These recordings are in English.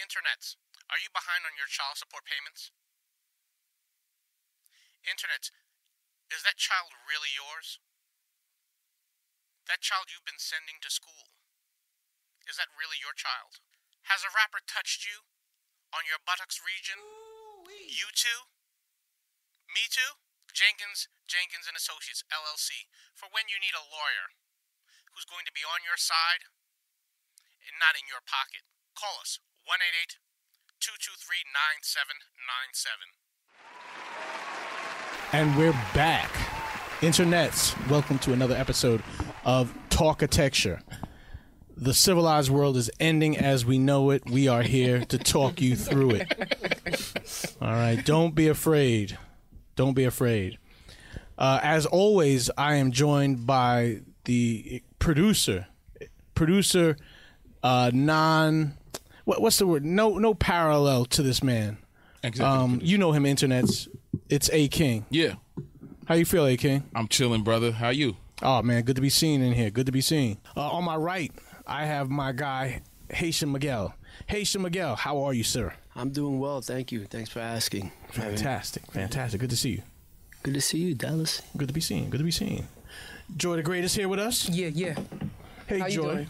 Internets, are you behind on your child support payments? Internets, is that child really yours? That child you've been sending to school, is that really your child? Has a rapper touched you on your buttocks region? You too? Me too? Jenkins and Associates, LLC, for when you need a lawyer who's going to be on your side and not in your pocket. Call us, 1-888-223-9797. And we're back. Internets, welcome to another episode of Talkitecture. The civilized world is ending as we know it. We are here to talk you through it. All right, don't be afraid. Don't be afraid. As always, I am joined by the producer, what's the word? No parallel to this man. You know him, internets. It's A King. Yeah. How you feel, A King? I'm chilling, brother. How you? Oh man, good to be seen in here. Good to be seen. On my right, I have my guy Haitian Miguel. Haitian Miguel, how are you, sir? I'm doing well, thank you. Thanks for asking. Fantastic. Good to see you. Good to see you, Dallas. Good to be seen. Joy the Great is here with us. Yeah. Hey, How you Joy. doing?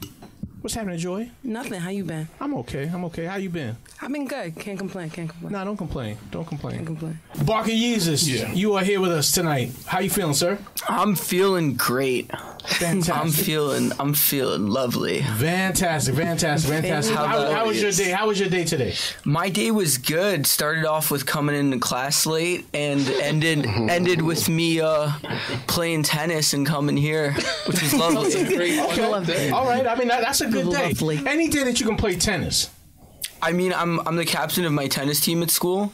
What's happening, Joy? Nothing. How you been? I'm okay. How you been? I've been good. Can't complain. Nah, don't complain. Can't complain. Barker Yeezus, you are here with us tonight. How you feeling, sir? I'm feeling great. Fantastic. I'm feeling lovely. Fantastic. How was your day? How was your day today? My day was good. Started off with coming into class late and ended with me playing tennis and coming here, which was lovely. Okay. All right. I mean, that's a good day. Lovely. Any day that you can play tennis. I mean, I'm the captain of my tennis team at school,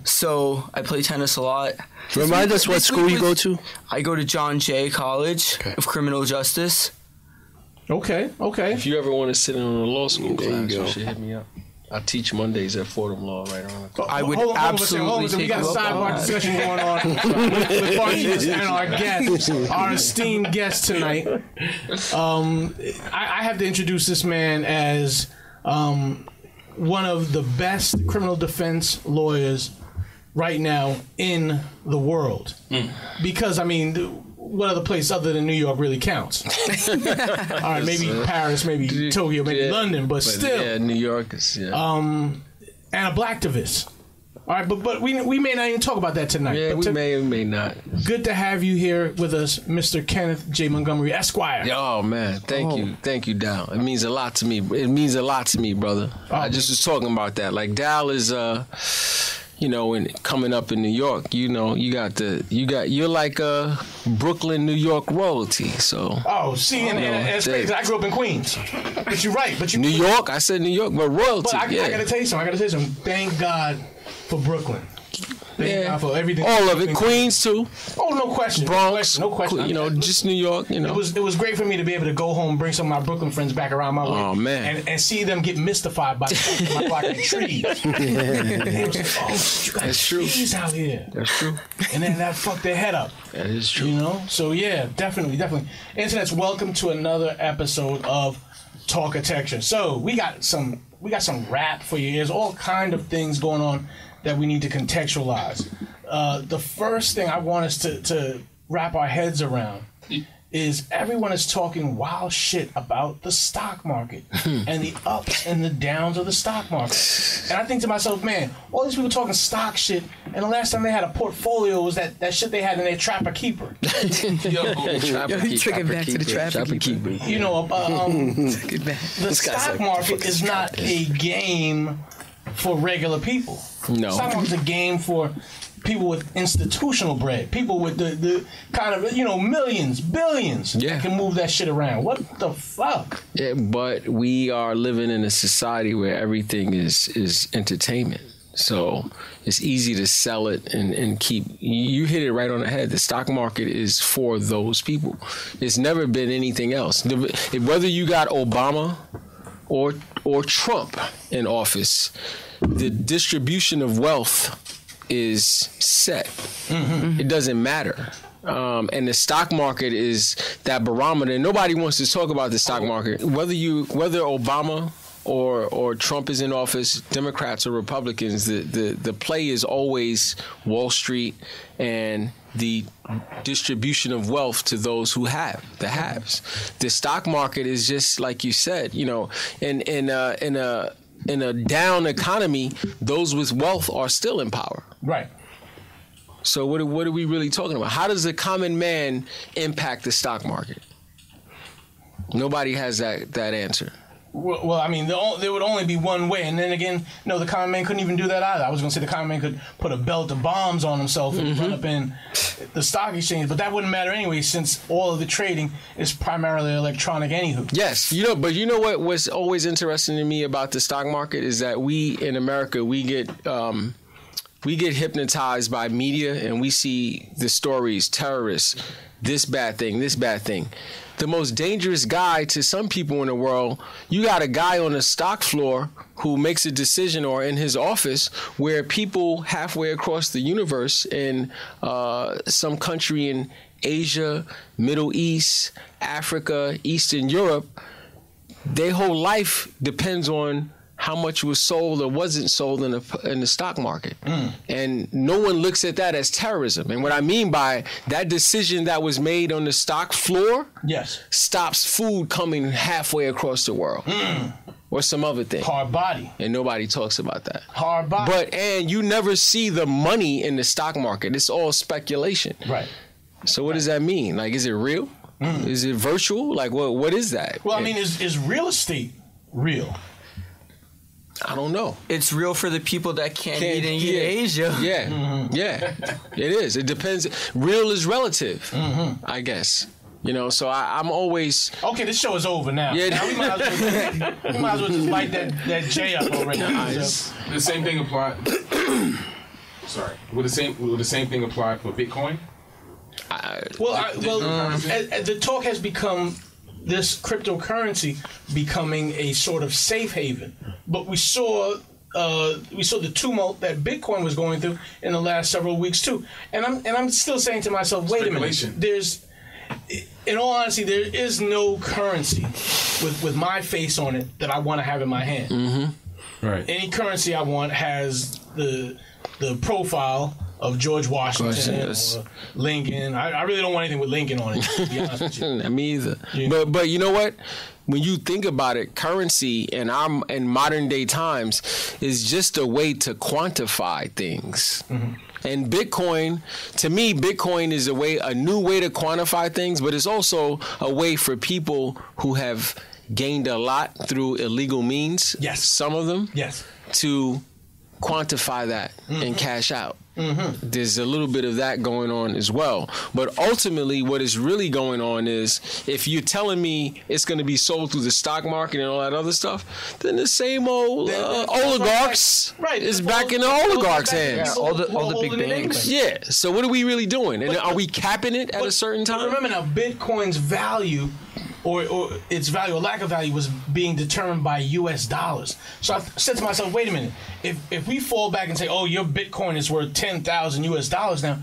so I play tennis a lot. Remind us what school you go to. I go to John Jay College of Criminal Justice. Okay. If you ever want to sit in on a law school class, you you should hit me up. I teach Mondays at Fordham Law right on. I would hold on, absolutely take we got a you up on sidebar that. discussion going on with Barker and our guest, our esteemed guest tonight. I have to introduce this man as one of the best criminal defense lawyers right now in the world. Because, I mean, what other place other than New York really counts? All right, maybe Paris, maybe Tokyo, maybe London, but still. Yeah, New York is, and a blacktivist. All right, but we may not even talk about that tonight. Yeah, but we may or may not. Good to have you here with us, Mr. Kenneth J. Montgomery, Esquire. Oh, man. Thank you, Dal. It means a lot to me. It means a lot to me, brother. I just was talking about that. Like, Dal is, when coming up in New York, you're like Brooklyn, New York royalty. So. Oh, see, and it's crazy. I grew up in Queens. But you're right. New York? I said New York, but royalty. But I gotta tell you something. Thank God for Brooklyn. Thank God for everything. All of it. Queens too. Oh, no question. Bronx. No question. Just New York. It was great for me to be able to go home and bring some of my Brooklyn friends back around my way. Oh man. And see them get mystified by my block of trees. They was like, you got That's true. trees out here. That's true. And then that fucked their head up. That is true. So yeah, definitely. Internet's welcome to another episode of Talkitecture. So we got some rap for your ears, all kind of things going on that we need to contextualize. The first thing I want us to wrap our heads around is everyone is talking wild shit about the stock market and the ups and the downs of the stock market. And I think to myself, man, all these people talking stock shit, and the last time they had a portfolio was that shit they had in their Trapper Keeper. Yo, you took it back to the Trapper Keeper. The stock market is not a game for regular people. No. Stock market is a game for people with institutional bread, people with the kind of, millions, billions that can move that shit around. What the fuck? Yeah, but we are living in a society where everything is entertainment. So it's easy to sell it and keep. You hit it right on the head. The stock market is for those people. It's never been anything else. Whether you got Obama or Trump in office, the distribution of wealth is set. It doesn't matter. And the stock market is that barometer. Nobody wants to talk about the stock market. Whether Obama or Trump is in office, Democrats or Republicans, the play is always Wall Street and the distribution of wealth to those who have, the haves. The stock market is just like you said, you know, in a down economy, those with wealth are still in power. Right. So what are we really talking about? How does the common man impact the stock market? Nobody has that answer. Well, I mean, there would only be one way. And then again, no, the common man couldn't even do that either. I was going to say the common man could put a belt of bombs on himself and run up in the stock exchange. But that wouldn't matter anyway, since all of the trading is primarily electronic anywho. Yes, but you know what was always interesting to me about the stock market is that we in America, we get hypnotized by media and we see the stories, terrorists, this bad thing, this bad thing. The most dangerous guy to some people in the world, you got a guy on the stock floor who makes a decision or in his office where people halfway across the universe in some country in Asia, Middle East, Africa, Eastern Europe, their whole life depends on how much was sold or wasn't sold in the stock market. And no one looks at that as terrorism. And what I mean by that decision that was made on the stock floor stops food coming halfway across the world. Or some other thing. Hard body. And nobody talks about that. Hard body. And you never see the money in the stock market. It's all speculation. Right. So what does that mean? Like, is it real? Is it virtual? Like, what is that? Well, I mean, is real estate real? I don't know. It's real for the people that can't eat in Asia. Yeah, yeah, it is. It depends. Real is relative, I guess. You know, so I'm always... Okay, this show is over now. Yeah. Now we might as well just light that J up already. The same thing applied... Sorry. Would the same thing apply for Bitcoin? The talk has become... this cryptocurrency becoming a sort of safe haven, but we saw the tumult that Bitcoin was going through in the last several weeks too, and I'm still saying to myself, wait a minute, in all honesty, there is no currency with my face on it that I want to have in my hand. Right. Any currency I want has the profile of George Washington or Lincoln. I really don't want anything with Lincoln on it, to be honest with you. Me either. Yeah. But you know what? When you think about it, currency in modern day times is just a way to quantify things. And Bitcoin, to me, Bitcoin is a new way to quantify things, but it's also a way for people who have gained a lot through illegal means. Yes. Some of them. Yes. To quantify that and cash out. There's a little bit of that going on as well. But ultimately, what is really going on is if you're telling me it's going to be sold through the stock market and all that other stuff, then the same old oligarchs is back in the oligarchs' hands. Yeah, all the big banks. Yeah. So what are we really doing? And are we capping it at a certain time? Remember now, Bitcoin's value or its value or lack of value was being determined by U.S. dollars. So I said to myself, wait a minute. If we fall back and say, oh, your Bitcoin is worth 10,000 U.S. dollars now,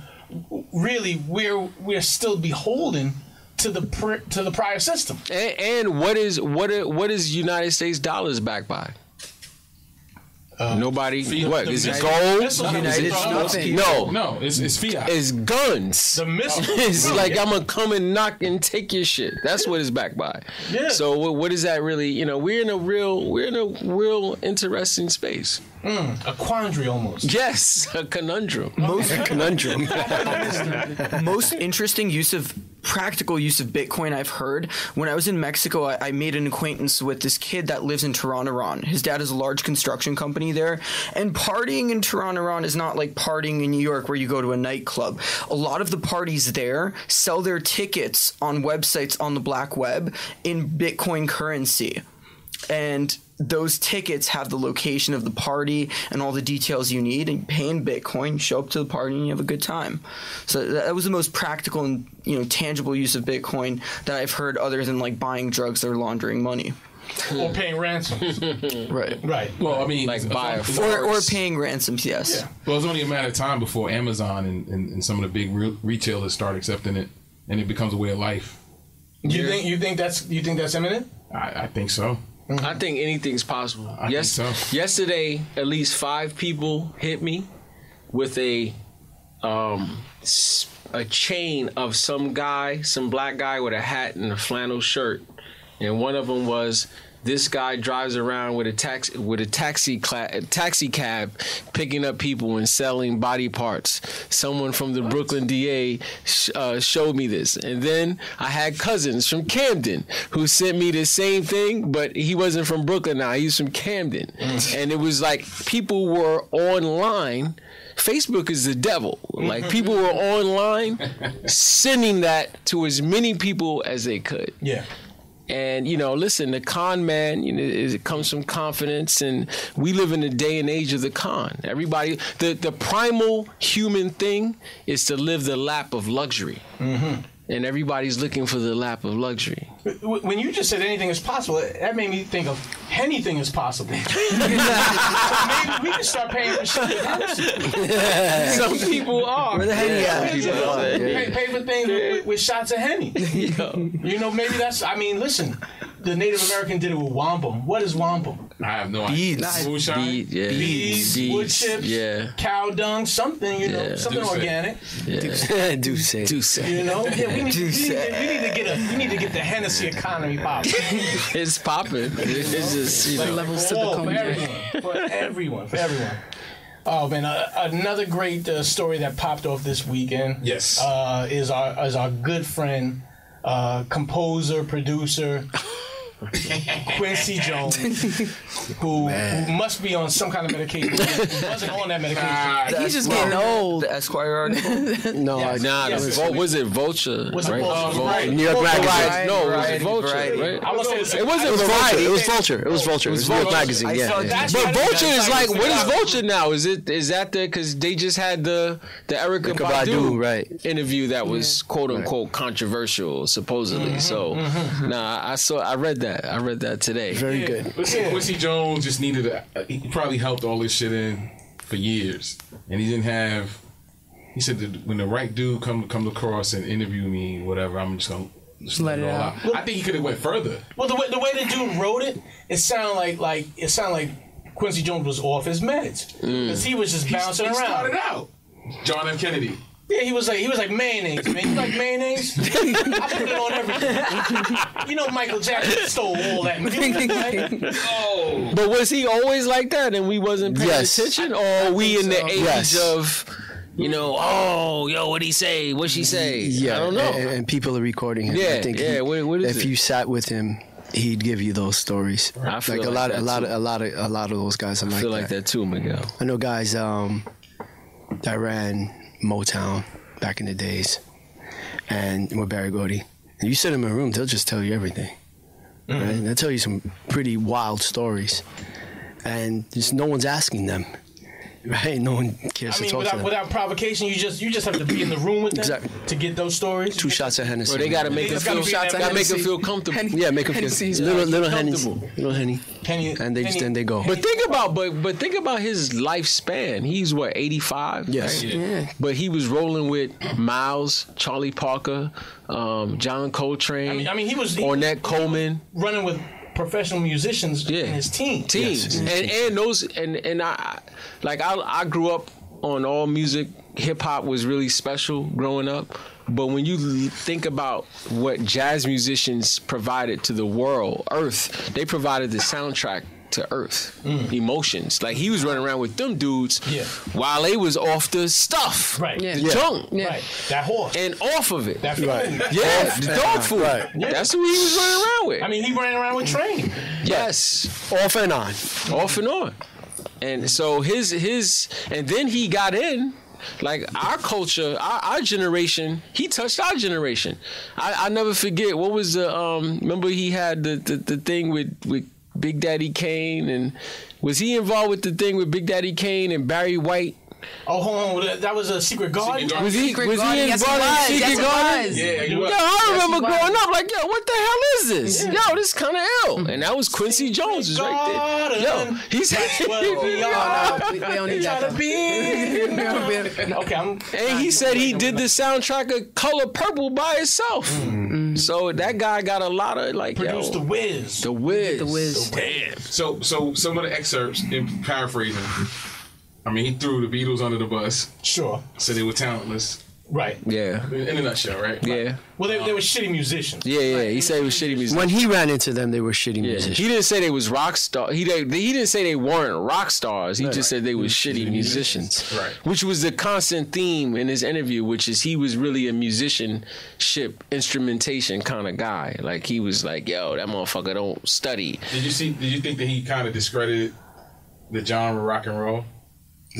really we're still beholden to the prior system. And what is United States dollars backed by? Nobody. What is it? Gold? No, it's fiat. It's guns. The missiles. It's like I'm gonna come and knock and take your shit. That's what it's backed by. Yeah. So what is that really? You know, we're in a real interesting space. A quandary almost. Yes, a conundrum. Most interesting practical use of Bitcoin I've heard. When I was in Mexico, I made an acquaintance with this kid that lives in Tehran. His dad has a large construction company there. And partying in Tehran is not like partying in New York where you go to a nightclub. A lot of the parties there sell their tickets on websites on the black web in Bitcoin currency. And those tickets have the location of the party and all the details you need, and you pay in Bitcoin, you show up to the party, and you have a good time. So that was the most practical and tangible use of Bitcoin that I've heard, other than like buying drugs or laundering money. Or paying ransoms. Right. Well, I mean, like or paying ransoms, yes. Yeah. Well, it's only a matter of time before Amazon and some of the big retailers start accepting it, and it becomes a way of life. You think that's imminent? I think so. I think anything's possible. Yes. Yesterday, at least 5 people hit me with a chain of some black guy with a hat and a flannel shirt, and one of them was, this guy drives around with a taxi cab, picking up people and selling body parts. Someone from the Brooklyn DA showed me this, and then I had cousins from Camden who sent me the same thing, but he wasn't from Brooklyn now; he's from Camden, and it was like people were online. Facebook is the devil. Like, people were online sending that to as many people as they could. Yeah. And, listen, the con man, it comes from confidence, and we live in the day and age of the con. Everybody, the primal human thing is to live the lap of luxury. Mm-hmm. And everybody's looking for the lap of luxury. When you just said anything is possible, that made me think of anything is possible. So maybe we can start paying for shit. Some people are. Where the Henny at? Pay for things with shots of Henny. Maybe that's, listen, the Native American did it with wampum. What is wampum? I have no idea. Beads, wood chips, cow dung, something, something organic. Do say. We need to get the Hennessy economy popping. It's popping. It's just, levels to the for everyone. Oh man, another great story that popped off this weekend. Yes, is our good friend, composer, producer. Quincy Jones, who must be on some kind of medication. He wasn't on that medication. He's just getting old. The Esquire article? Was it Vulture? Was it Vulture? Right. New York Magazine. No, it was Vulture. Right? It wasn't Variety. It was Vulture. It was New York Magazine. But Vulture is like, what is Vulture now? Is that because they just had the Erykah Badu interview that was quote unquote controversial, supposedly. So, I read that. I read that today. Very good. Listen, Quincy Jones just needed he probably helped all this shit in for years, and he didn't have. He said that when the right dude come across and interview me, whatever, I'm just gonna let it all out. I think he could have went further. Well, the way the dude wrote it, it sounded like Quincy Jones was off his meds because he was just bouncing around. He started out John F. Kennedy. Yeah, he was like mayonnaise, man. You like mayonnaise? I put it on everything. Michael Jackson stole all that music, right? Oh. But was he always like that and we wasn't paying attention? Or are we in the age of, what'd he say? What'd she say? Yeah, I don't know. And people are recording him. Yeah, I think what is if you sat with him, he'd give you those stories. I feel like a lot of those guys are like that. I feel like that too, Miguel. I know guys that ran Motown back in the days, and with Barry Gordy. And you sit them in a room, they'll just tell you everything. Mm-hmm. Right? They'll tell you some pretty wild stories, and just no one's asking them. Right? No one cares to talk to them. Without provocation, you just have to be in the room with them to get those stories. 2 shots of Hennessy. Well, they gotta make them feel comfortable. Yeah, make them feel little Hennessy, little Henny, and then they go. But think about his lifespan. He's 85. Yes. Right? Yeah. But he was rolling with Miles, Charlie Parker, John Coltrane. He was Ornette Coleman, running with professional musicians in his teams. Yes. And those and I grew up on all music. Hip hop was really special growing up. But when you think about what jazz musicians provided to the world, Earth, they provided the soundtrack to Earth. Emotions. Like, he was running around with them dudes while they was off the stuff. Right. The junk. Yeah. Right. That horse. And off of it. That food. Yeah. The dog food. Right. Yeah. That's who he was running around with. He ran around with Train. Yes. Off and on. Off and on. And so his and then he got in. Like, our culture, our generation, he touched our generation. I never forget, what was the remember he had the thing with Big Daddy Kane, and was he involved with the thing with Big Daddy Kane and Barry White? Oh, hold on. That was a Secret Garden? Was he involved in Secret Garden? Yeah, he was. Yo, I remember growing up like, yo, what the hell is this? Yeah. Yo, this is kind of ill. And that was Quincy Jones was right there. Yo, he said, we don't need that. Okay, and he said he did the soundtrack of Color Purple by himself. So that guy got a lot of like Produced The Wiz. The Wiz. The Wiz. Damn. So some of the excerpts, in paraphrasing, I mean, he threw the Beatles under the bus, Sure. said they were talentless. Right. Yeah. In a nutshell, right? Yeah. Well, they were shitty musicians. Yeah. He said it was shitty music. When he ran into them, they were shitty Yeah. musicians. He didn't say they was rock star. He didn't say they weren't rock stars. He just said they was shitty musicians. Right. Which was the constant theme in his interview, which is he was really a musicianship, instrumentation kind of guy. Like he was like, yo, that motherfucker don't study. Did you think that he kind of discredited the genre of rock and roll?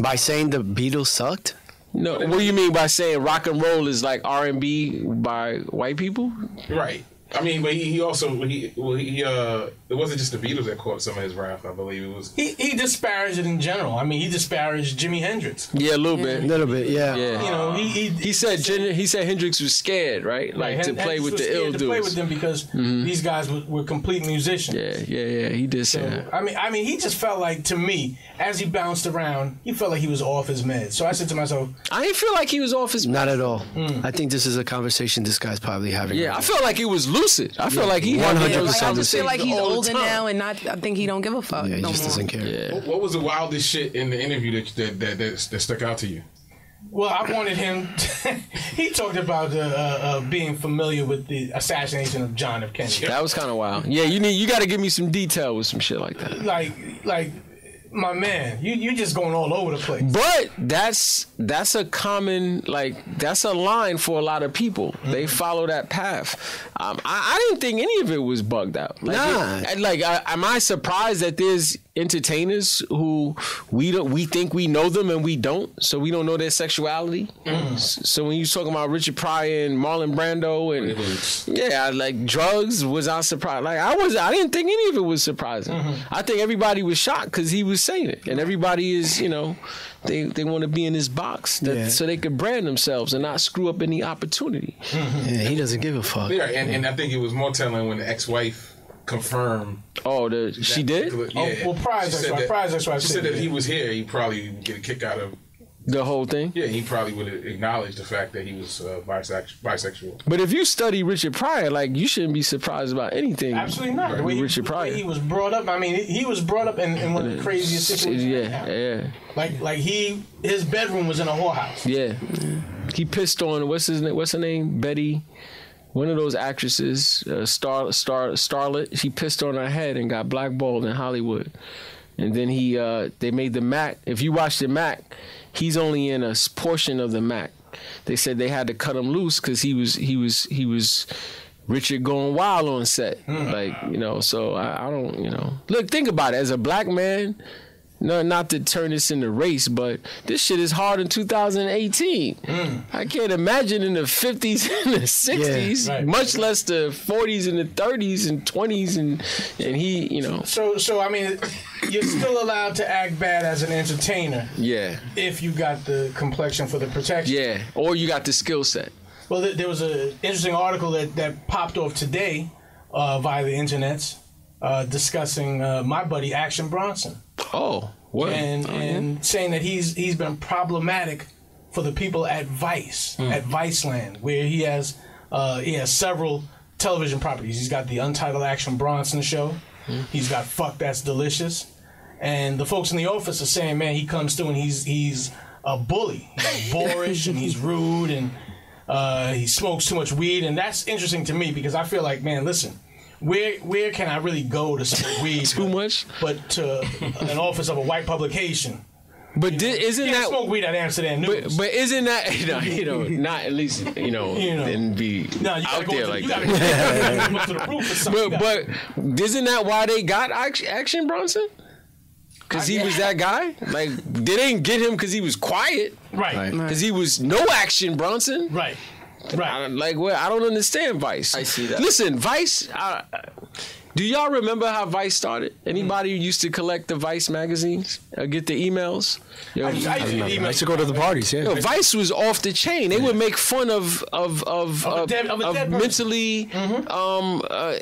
By saying the Beatles sucked? No, what do you mean by saying rock and roll is like R&B by white people? Right. I mean, but he also it wasn't just the Beatles that caught some of his wrath. I believe it was. He disparaged it in general. I mean, he disparaged Jimi Hendrix. Yeah, a little bit. A little bit, yeah. Yeah. You know, He said Hendrix was scared, right? Like to play with the ill to play dudes. with them because these guys were complete musicians. Yeah. He did say So, that. I mean, he just felt like, to me, as he bounced around, he felt like he was off his meds. So I said to myself, I didn't feel like he was off his. Not at all. I think this is a conversation this guy's probably having. Yeah, right I now. felt like he was lucid. I feel like he had 100% those lucid. I just feel like he's all the older time. now, and I think he don't give a fuck. Yeah, he no just more. doesn't care. Yeah. What was the wildest shit in the interview that stuck out to you? well, I wanted him he talked about being familiar with the assassination of John F. Kennedy. That was kind of wild. Yeah, you got to give me some detail with some shit like that. Like, my man, you just going all over the place. But that's a common, like, that's a line for a lot of people. They follow that path. I didn't think any of it was bugged out. Like, am I surprised that there's entertainers who we think we know them and we don't, so we don't know their sexuality? So when you talking about Richard Pryor and Marlon Brando and like drugs, was I surprised? Like I didn't think any of it was surprising. I think everybody was shocked because he was saying it, and everybody is, they want to be in this box so they could brand themselves and not screw up any opportunity. Yeah, he doesn't give a fuck. Yeah, and I think it was more telling when the ex-wife confirmed. Oh, she did? Yeah. Well, Prize ex-wife She said that if he was here, he'd probably get a kick out of. The whole thing? Yeah, he probably would have acknowledged the fact that he was bisexual. But if you study Richard Pryor, like, you shouldn't be surprised about anything. Absolutely not. The way Richard Pryor. he was brought up, I mean, he was brought up in one of the craziest situations. Yeah. Like his bedroom was in a whorehouse. Yeah. He pissed on, what's her name? Betty. One of those actresses, starlet. She pissed on her head and got blackballed in Hollywood. And then they made the Mac. If you watch the Mac, he's only in a portion of the Mac. They said they had to cut him loose because he was Richard going wild on set. Like, so I don't, Look, think about it. As a black man, no, not to turn this into race, but this shit is hard in 2018. I can't imagine in the 50s and the 60s, much less the 40s and the 30s and 20s, and he, So I mean, you're still allowed to act bad as an entertainer. Yeah. If you got the complexion for the protection. Yeah, or you got the skill set. Well, there was an interesting article that popped off today via the internets discussing my buddy Action Bronson. Oh, what? And saying that he's been problematic for the people at Vice, at Viceland, where he has several television properties. He's got the Untitled Action Bronson show. He's got Fuck That's Delicious. And the folks in the office are saying, man, he comes through and he's a bully. He's boorish and he's rude and he smokes too much weed. And that's interesting to me because I feel like, man, listen, where can I really go to smoke weed? Too much? But to an office of a white publication. But isn't You that smoke weed at Amsterdam News? But isn't that not at least and be out there like that? To the roof or something. But isn't that why they got Action Bronson? Because he was that guy. Like they didn't get him because he was quiet, right? Because he was no Action Bronson, right? I don't understand Vice. I see that. Listen, Vice. Do y'all remember how Vice started? Anybody used to collect the Vice magazines, get the emails? I used to go to the parties. Yeah, Vice was off the chain. They would make fun of mentally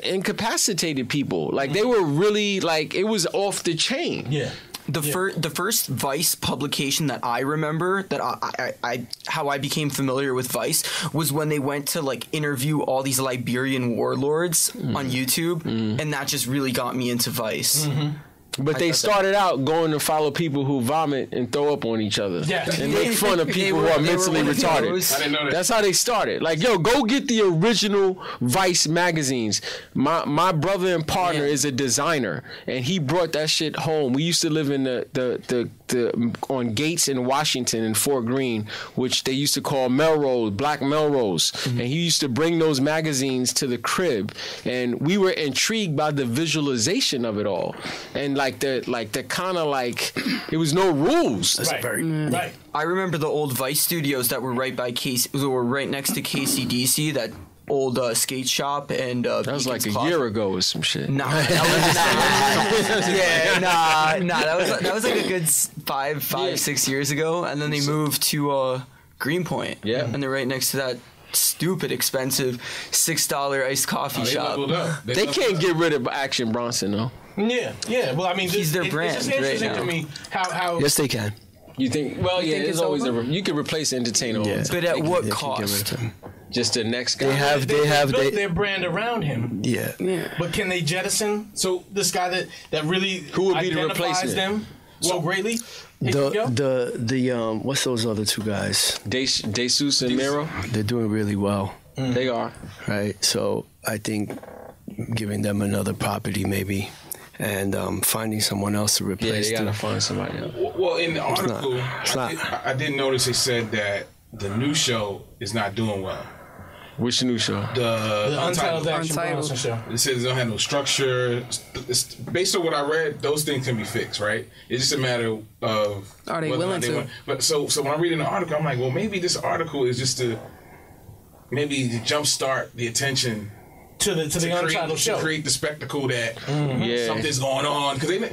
incapacitated people. Like they were really like it was off the chain. Yeah. The first Vice publication that I remember that I how I became familiar with Vice was when they went to like interview all these Liberian warlords on YouTube, and that just really got me into Vice. But they started out going to follow people who vomit and throw up on each other. Yeah. And make fun of people who are mentally retarded. I didn't know that. That's how they started. Like, yo, go get the original Vice magazines. My brother and partner is a designer, and he brought that shit home. We used to live in the on Gates in Washington in Fort Greene, which they used to call Melrose, Black Melrose. And he used to bring those magazines to the crib, and we were intrigued by the visualization of it all. And like the kind of like it was no rules. Right. I remember the old Vice studios that were right by were right next to KCDC, that old skate shop, and That was like a year ago or some shit. Nah, that was like a good 6 years ago, and then they moved to Greenpoint. Yeah, and they're right next to that stupid expensive $6 iced coffee shop. They can't get rid of Action Bronson though. Yeah. Well, I mean, He's their brand It's just interesting right to me how. Yes, they can. You think? Well, yeah, think there's it's always over? you can replace entertainer. Yeah. But at what They can get rid cost? of him. Just the next guy. They built their brand around him. Yeah. But can they jettison this guy that really Who would be the identifies replacement? them so greatly? The what's those other two guys? DeSuze and Mero. They're doing really well, They are. right? So I think giving them another property maybe, and finding someone else to Yeah, replace they gotta them. find somebody else. Well, in the article, it's not. I did notice they said that the new show is not doing well. Which new show? The Untitled Action Untitled. Bronson show. It says they don't have no structure. It's, based on what I read, those things can be fixed, right? It's just a matter of Are they whether or willing not to? want. But so when I'm reading the article, I'm like, well, maybe this article is just to jumpstart the attention To the Untitled show. to create the spectacle that Yeah. something's going on. Because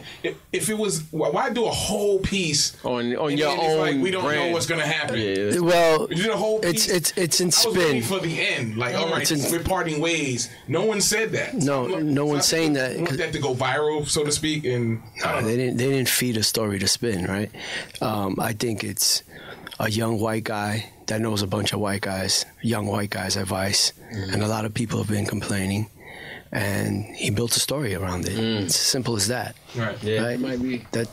if it was, why do a whole piece On and your then it's own like, we don't know brand. what's gonna happen. Yeah. Well, You did a whole piece. it's in I was waiting spin. for the end. Like, all right, It's in- we're parting ways. No one said that. No one's saying that. I want that to go viral, so to speak. And They didn't feed a story to spin, right? I think it's a young white guy that knows a bunch of young white guys at Vice, and a lot of people have been complaining, and he built a story around it. It's as simple as that. right. Yeah, Right? it might be. That,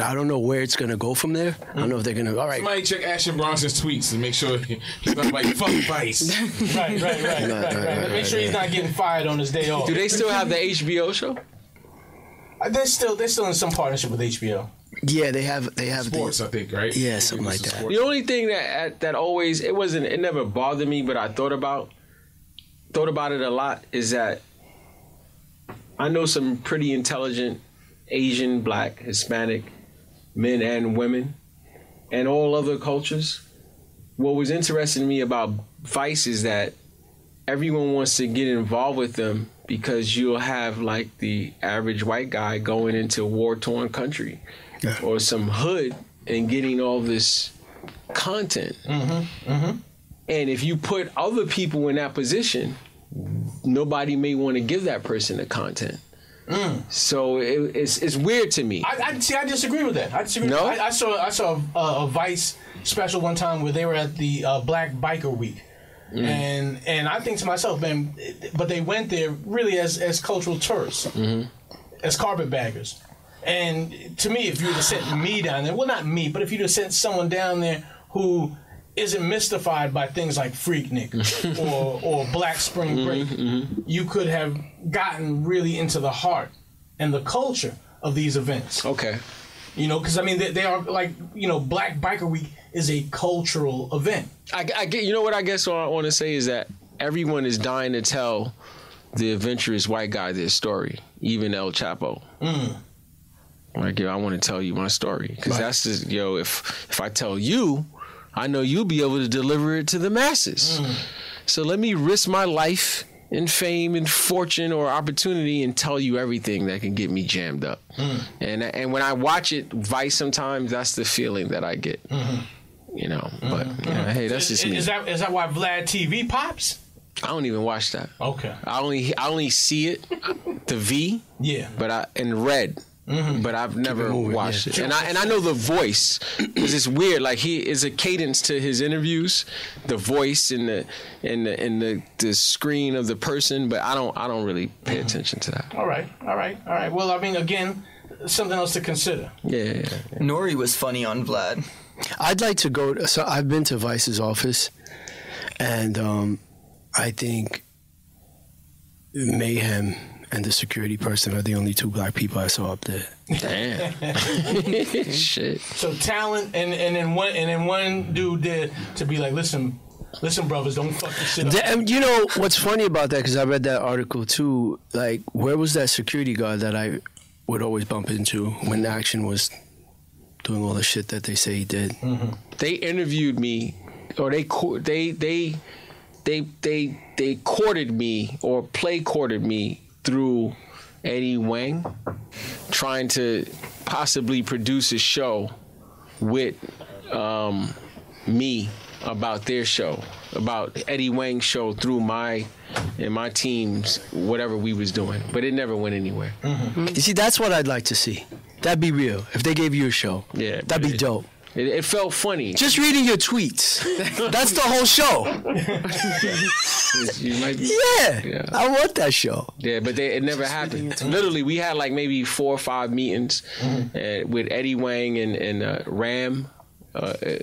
I don't know where it's gonna go from there. I don't know if they're gonna. All right, Somebody check Action Bronson's tweets and make sure he's not like fuck Vice. Right. Make sure he's not getting fired on his day off. Do they still have the HBO show? They're still in some partnership with HBO. yeah, they have Sports, I think, right? Yeah, something like that. The only thing that always it never bothered me, but I thought about it a lot is that I know some pretty intelligent Asian, Black, Hispanic men and women, and all other cultures. What was interesting to me about Vice is that everyone wants to get involved with them because you'll have like the average white guy going into a war-torn country or some hood and getting all this content. And if you put other people in that position, nobody may want to give that person the content. So it's weird to me. I disagree with that. I disagree. No? I saw a Vice special one time where they were at the Black Biker Week. And I think to myself, man, but they went there really as cultural tourists, as carpetbaggers. And to me, if you would have sent me down there, well, not me, but if you'd have sent someone down there who isn't mystified by things like Freaknik or Black Spring Break, you could have gotten really into the heart and the culture of these events. Okay. You know, because I mean, they are like, Black Biker Week is a cultural event. I get. You know what I guess what I want to say is that everyone is dying to tell the adventurous white guy their story, even El Chapo. Like, I want to tell you my story because that's just, if I tell you, I know you'll be able to deliver it to the masses. So let me risk my life and fame and fortune or opportunity and tell you everything that can get me jammed up. And when I watch it, Vice, sometimes that's the feeling that I get. But hey, that's just me. Is that why Vlad TV pops? I don't even watch that. Okay. I only see it, the V. Yeah. But in red. but I've never moving, watched yeah. it. And I know the voice because it's weird. Like he is a cadence to his interviews, the voice and the screen of the person. But I don't really pay attention to that. All right. Well, I mean, again, something else to consider. Yeah. Nori was funny on Vlad. I'd like to go. So I've been to Vice's office, and I think Mayhem and the security person are the only two black people I saw up there. Damn. Shit. So talent, and then one dude there to be like, listen, brothers, don't fuck this shit up. And you know what's funny about that? Because I read that article too. Like, where was that security guard that I would always bump into when Action was doing all the shit that they say he did? Mm-hmm. They interviewed me, or they courted me or play courted me through Eddie Wang, trying to possibly produce a show with me about their show, about Eddie Wang's show through my team's whatever we was doing, but it never went anywhere. Mm-hmm. You see, that's what I'd like to see. That'd be real. If they gave you a show, Yeah, that'd be dope. It felt funny. Just reading your tweets. That's the whole show. You might be, Yeah. I want that show. Yeah, but it never happened. Literally, we had like maybe 4 or 5 meetings with Eddie Wang and Ram,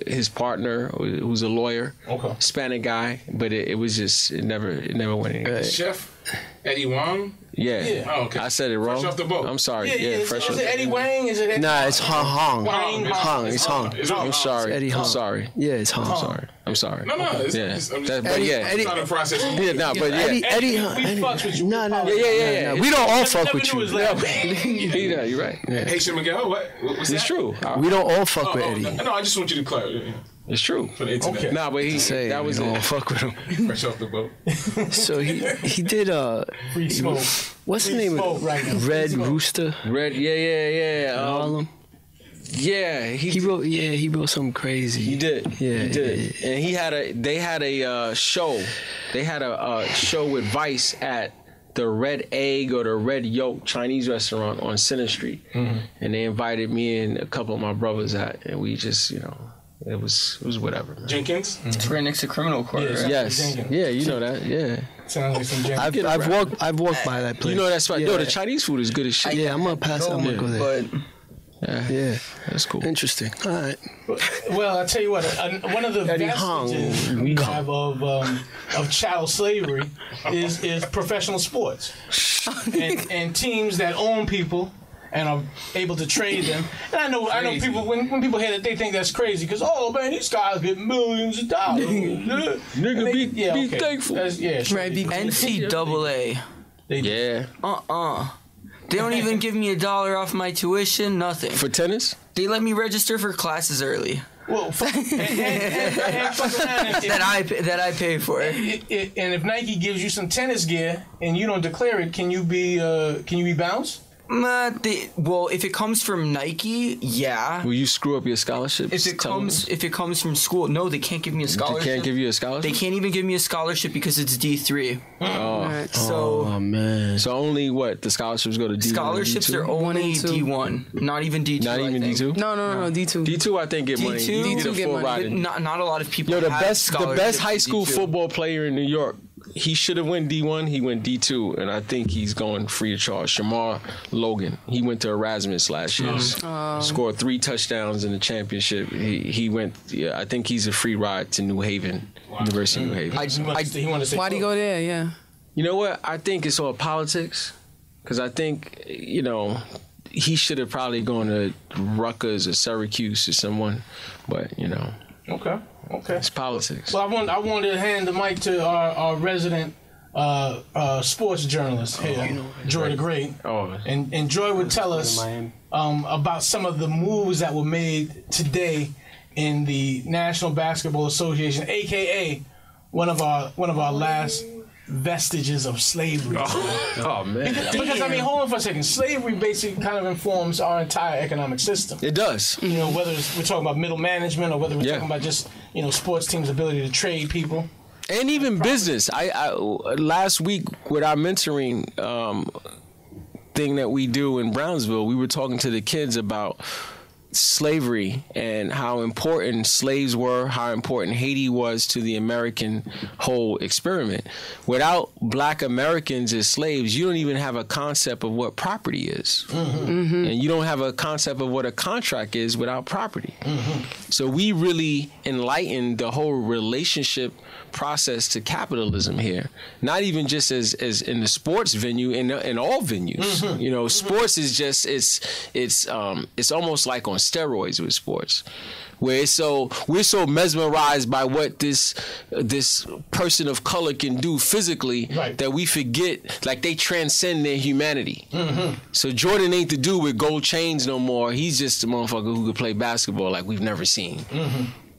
his partner, who's a lawyer, Hispanic guy. But it was just it never went anywhere. Chef Eddie Wang. Yeah. Oh, okay. I said it wrong. Fresh off the boat. I'm sorry. Yeah, fresh is off it Eddie Wang? Is it Eddie? Nah, it's Hong. Hong. It's Hong. I'm sorry. Eddie I'm Hong. sorry. Yeah, it's Hong. I'm sorry. No, it's, Yeah. I'm just But yeah. I'm trying to process. Yeah, no, but yeah. Eddie We Hong. fucks with you. No. Yeah. We don't all fuck Never with knew you. his last name. Yeah, you're right. Haitian Miguel, what's It's that? true. We don't all fuck with Eddie. No, I just want you to clarify It's true. for the internet. Okay. Nah, but Say that was we don't all it. fuck with him. Fresh off the boat. So he did Free smoke. what's the Free name smoke of right now. Free Red smoke. Rooster Red, yeah. in Harlem? Yeah, He wrote something crazy. He did. Yeah, he did. yeah. And they had a show. They had a show with Vice at the Red Egg or the Red Yolk Chinese restaurant on Center Street. And they invited me and a couple of my brothers out, and we just, it was whatever, man. Jenkins. It's right next to criminal court. Yeah, right? Yes. Jenkins. Yeah, you know that. Yeah. Sounds like some Jenkins. I've walked by that place. You know that spot. Yeah. No, the Chinese food is good as shit. Yeah, I'm gonna pass. I'm gonna go there. But Yeah, That's cool. interesting. All right. Well, I tell you what, one of the Eddie Hong. vestiges we have of chattel slavery is professional sports and teams that own people and are able to trade them. And I know people when people hear that, they think that's crazy because man, these guys get millions of dollars. Nigga, be thankful. Right, be NCAA. Yeah. They don't even give me $1 off my tuition. Nothing. For tennis? They let me register for classes early. Well, and fuck around and- That I pay for. and if Nike gives you some tennis gear and you don't declare it, can you be bounced? Well, if it comes from Nike, yeah. Will you screw up your scholarship? If it comes from school, no, they can't give me a They scholarship. can't give you a scholarship? They can't even give me a scholarship because it's D3. So Oh man. So only what? The scholarships go to D1 scholarships and D2? are only and two. D1, not even D2. Not even I think. D2? No, D2. D2 I think get money. D2 You D2 a get full money. ride But in. not a lot of people. Yo, the have best scholarships high in school D2. football player in New York. He should have went D1. He went D2, and I think he's going free of charge. Shamar Logan. He went to Erasmus last year. Scored 3 touchdowns in the championship. He went. Yeah, I think he's a free ride to New Haven, University of New Haven. He wanted to say, Why'd he go there? Yeah. You know what? I think it's all politics, because I think he should have probably gone to Rutgers or Syracuse or someone, but Okay. it's politics. Well, I wanted to hand the mic to our resident sports journalist here, Joy the Great. And Joy would tell us about some of the moves that were made today in the National Basketball Association, aka one of our last vestiges of slavery. Oh man, Because hold on for a second. Slavery basically kind of informs our entire economic system. it does. Whether we're talking about middle management or whether we're talking about just sports teams' ability to trade people. And even business. I last week with our mentoring, thing that we do in Brownsville. We were talking to the kids about slavery and how important slaves were, how important Haiti was to the American whole experiment. Without black Americans as slaves, you don't even have a concept of what property is. And you don't have a concept of what a contract is without property. So we really enlightened the whole relationship process to capitalism here. Not even just as in the sports venue, in all venues. You know, sports is just it's almost like on steroids with sports, where we're so mesmerized by what this person of color can do physically that we forget, like, they transcend their humanity. So Jordan ain't the dude with gold chains no more. He's just a motherfucker who could play basketball like we've never seen.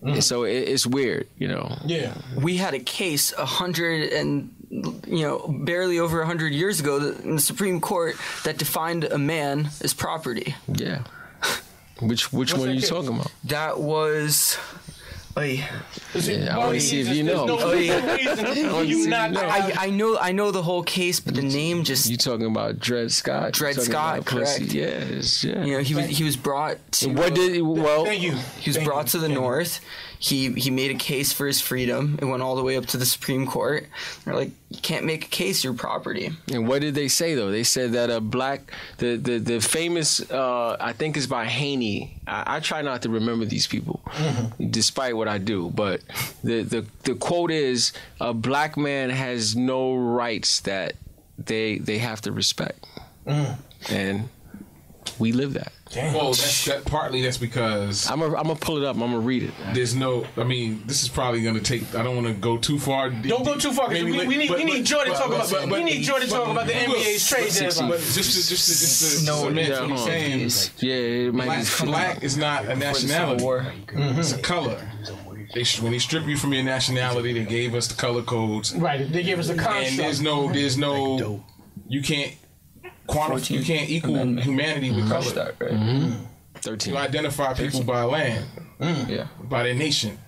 And so it's weird, you know. Yeah, we had a case barely over 100 years ago in the Supreme Court that defined a man as property. Yeah. Which one are you talking about? That was. I want to see if you know. I know the whole case, but the name just. You talking about Dred Scott? Dred Scott, correct? Yes. Yeah. You know, he was brought to. Thank you. He was brought to the North. He made a case for his freedom. It went all the way up to the Supreme Court. They're like, you can't make a case, your property. And what did they say though? They said that the famous I think it's by Haney. I try not to remember these people, despite what I do. But the quote is, a black man has no rights that they have to respect, and we live that. Damn. Well, that's because I'm gonna pull it up. I'm gonna read it. There's no. I mean, this is probably gonna take. I don't want to go too far. Don't go too far. We need Joy to talk about. We need Joy to talk about the NBA's trade deadline. But just to cement what I'm saying. Yeah, it might be black is not a nationality. It's a color. When they strip you from your nationality, they gave us the color codes. Right. They gave us the construct. And there's no. You can't. You can't equal humanity with color. 13. You identify people by land, by their nation,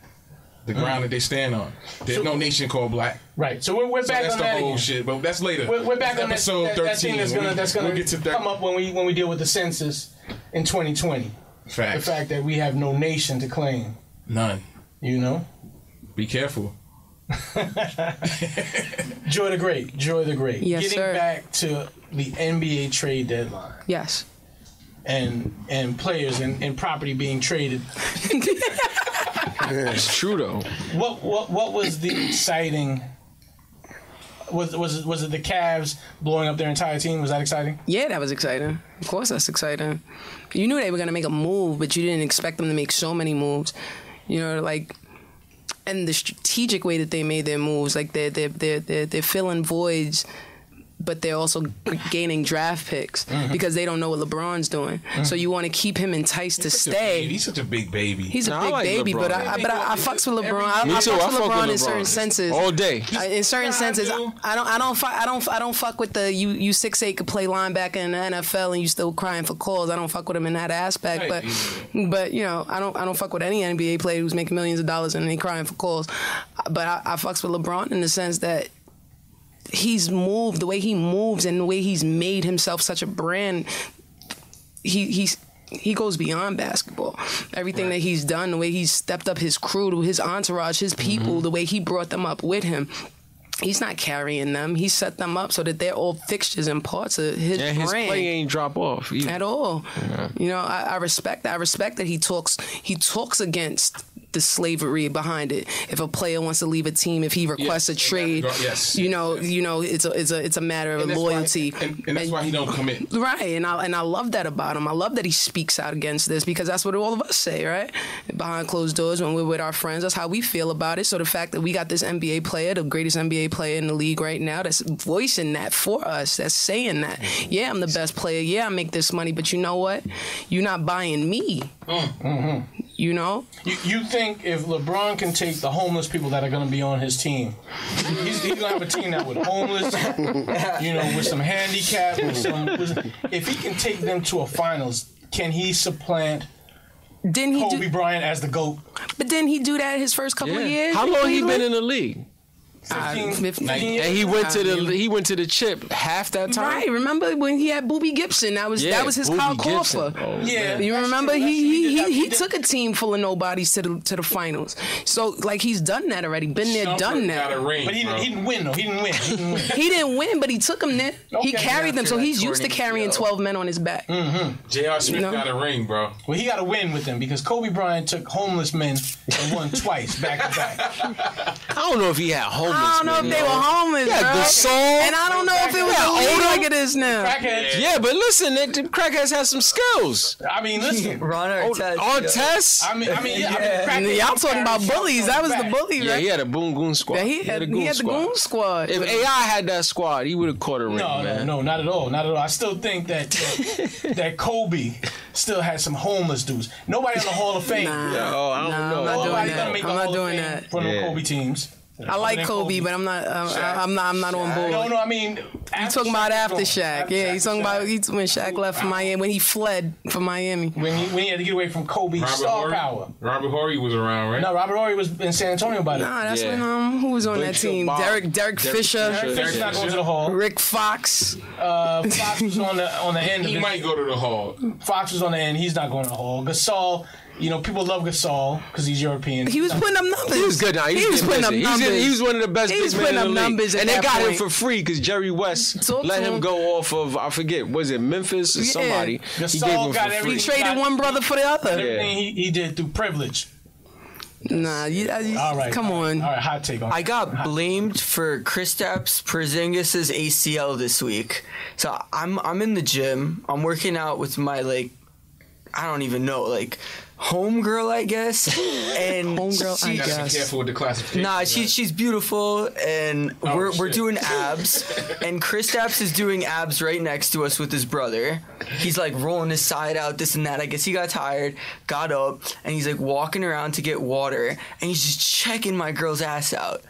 the ground that they stand on. There's no nation called black. Right. So we're back that's on the that whole again. shit, but that's later. We're back on episode 13. That thing that's gonna come up when we deal with the census in 2020. Facts. The fact that we have no nation to claim. None. You know. Be careful. Joy the Great. Yes, Getting back to the NBA trade deadline. Yes. And players and property being traded. It's true though. What was the exciting? Was it the Cavs blowing up their entire team? Was that exciting? Yeah, that was exciting. Of course, that's exciting. You knew they were gonna make a move, but you didn't expect them to make so many moves. You know, like. And the strategic way that they made their moves, like they're filling voids, but they're also gaining draft picks because they don't know what LeBron's doing. So you want to keep him enticed to stay. He's such a big baby. He's a big baby, LeBron. but I fucks with LeBron. I fucks with LeBron in certain senses. All day. In certain senses, I don't fuck with the you 6'8" could play linebacker in the NFL and you still crying for calls. I don't fuck with him in that aspect. But you know, I don't fuck with any NBA player who's making millions of dollars and they crying for calls. But I fucks with LeBron in the sense that he's moved, the way he moves and the way he's made himself such a brand. He goes beyond basketball. Everything that he's done, the way he's stepped up his crew, his entourage, his people, the way he brought them up with him. He's not carrying them. He set them up so that they're all fixtures and parts of his brand. His play ain't drop off either. At all. Yeah. You know, I respect that. I respect that he talks against the slavery behind it. If a player wants to leave a team, if he requests a trade, you know, it's a matter of loyalty. And that's why he don't commit. Right, and I love that about him. I love that he speaks out against this because that's what all of us say, right? Behind closed doors when we're with our friends, that's how we feel about it. So the fact that we got this NBA player, the greatest NBA player in the league right now, that's voicing that for us, that's saying that, yeah, I'm the best player, yeah, I make this money, but you know what? You're not buying me. You know? You think if LeBron can take the homeless people that are going to be on his team, he's going to have a team now with homeless, you know, with some handicap, if he can take them to a finals, can he supplant Kobe Bryant as the GOAT? But didn't he do that his first couple of years? How long he been in the league? 15 years. And he went to the chip half that time. Right, remember when he had Boobie Gibson? That was his Boobie Kyle Gibson. Korver. Oh, Yeah, You that's remember true. he took a team full of nobodies to the finals. So like he's done that already. Been there, done Got a that. ring, But he didn't win though. He didn't win. He didn't win, but he took them there. He Okay, carried them, so after he's that used to tornado. carrying 12 men on his back. J.R. Smith No. got a ring, bro. Well, he got to win with them because Kobe Bryant took homeless men and won twice back to back. I don't know if he had homeless. I don't know if they were homeless, Yeah, bro. the soul. And I don't know if it was Yeah, a league older. like it is now. Crackheads. Yeah, but listen, the crackheads have some skills. I mean, listen. Ron Artest. On tests. I mean, yeah. And y'all talking about bullies. That was the bully, Yeah, right? he had a boom goon squad. Yeah, he had the goon squad. If AI had that squad, he would have caught a ring, man. No, not at all. Not at all. I still think that that Kobe still had some homeless dudes. Nobody in the Hall of Fame. Oh, I don't know. I'm not doing Nobody's gonna that. make the I'm not Hall of doing Fame that. from the Yeah. Kobe teams. I like Other than Kobe, but I'm not on board. No, I mean, You talking about after Shaq? Yeah, he's talking about when Shaq left for Miami, when he fled from Miami. when he had to get away from Kobe's star power. Robert Horry was around, right? No, Robert Horry was in San Antonio about it. Nah, that's Yeah. when who was on that team? Bob. Derek Fisher, Derek Fisher's not going to the Hall. Rick Fox. Fox was on the end. He might go to the Hall. Fox was on the end. He's not going to the Hall. Gasol. People love Gasol because he's European. He was putting up numbers. He was good now. He was putting up numbers. He was one of the best He was big men putting in the up league. numbers at And they that got him point. for free because Jerry West Talk let to him him. go off of, I forget, was it Memphis or Yeah. somebody? Gasol He gave him got for everything. free. He traded one brother for the other. Everything he did through privilege. Nah, All right. come on. All right, hot take on I got blamed for Kristaps Porzingis' ACL this week. So I'm in the gym. I'm working out with my I don't even know, homegirl, I guess. And Homegirl, I You gotta be guess. careful with the classification. Nah, she's beautiful, and we're shit. doing abs, and Kristaps is doing abs right next to us with his brother. He's rolling his side out, this and that. I guess he got tired, got up, and he's walking around to get water, and he's just checking my girl's ass out.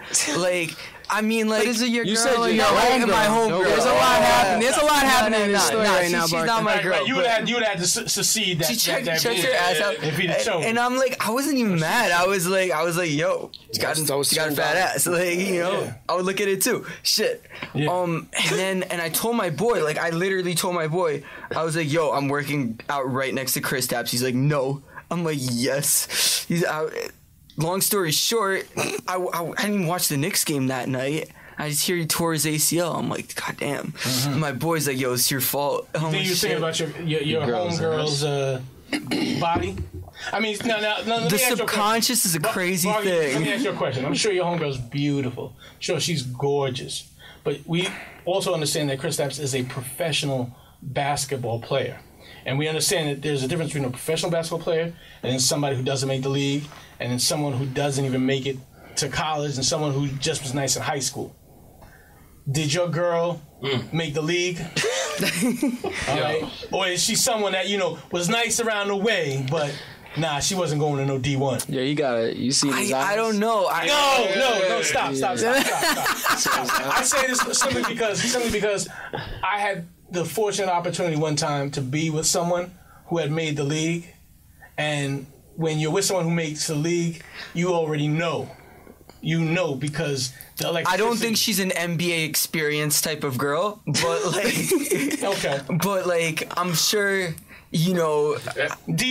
I mean, But is it your You girl said or you your know homegirl? my homegirl. There's a lot happening. There's a lot happening in this story right now, she's Barkley. not my girl. You would have had to secede that. She checks that her ass out, if he'd chosen. and I'm I wasn't even mad. I was like, yo, she got a fat ass. I would look at it too. Shit. Yeah. And I told my boy, I literally told my boy, I was like, yo, I'm working out right next to Kristaps. He's like, no. I'm like, yes. He's out. Long story short, I didn't even watch the Knicks game that night. I just hear he tore his ACL. I'm like, God damn. And my boy's like, yo, it's your fault. I'm Think like, you thinking about your homegirl's body? I mean, no. Let me the ask you a question. subconscious is a crazy Barkley, thing. Let me ask you a question. I'm sure your homegirl's beautiful. I'm sure she's gorgeous. But we also understand that Kristaps is a professional basketball player. And we understand that there's a difference between a professional basketball player and then somebody who doesn't make the league and then someone who doesn't even make it to college and someone who just was nice in high school. Did your girl make the league? All right. Or is she someone that, was nice around the way, but nah, she wasn't going to no D1? Yeah, you see his eyes? I don't know. No, stop. I say this simply because I had the fortunate opportunity one time to be with someone who had made the league, and when you're with someone who makes the league, you already know. You know because the electricity. I don't think she's an NBA experience type of girl, but Okay. But I'm sure, D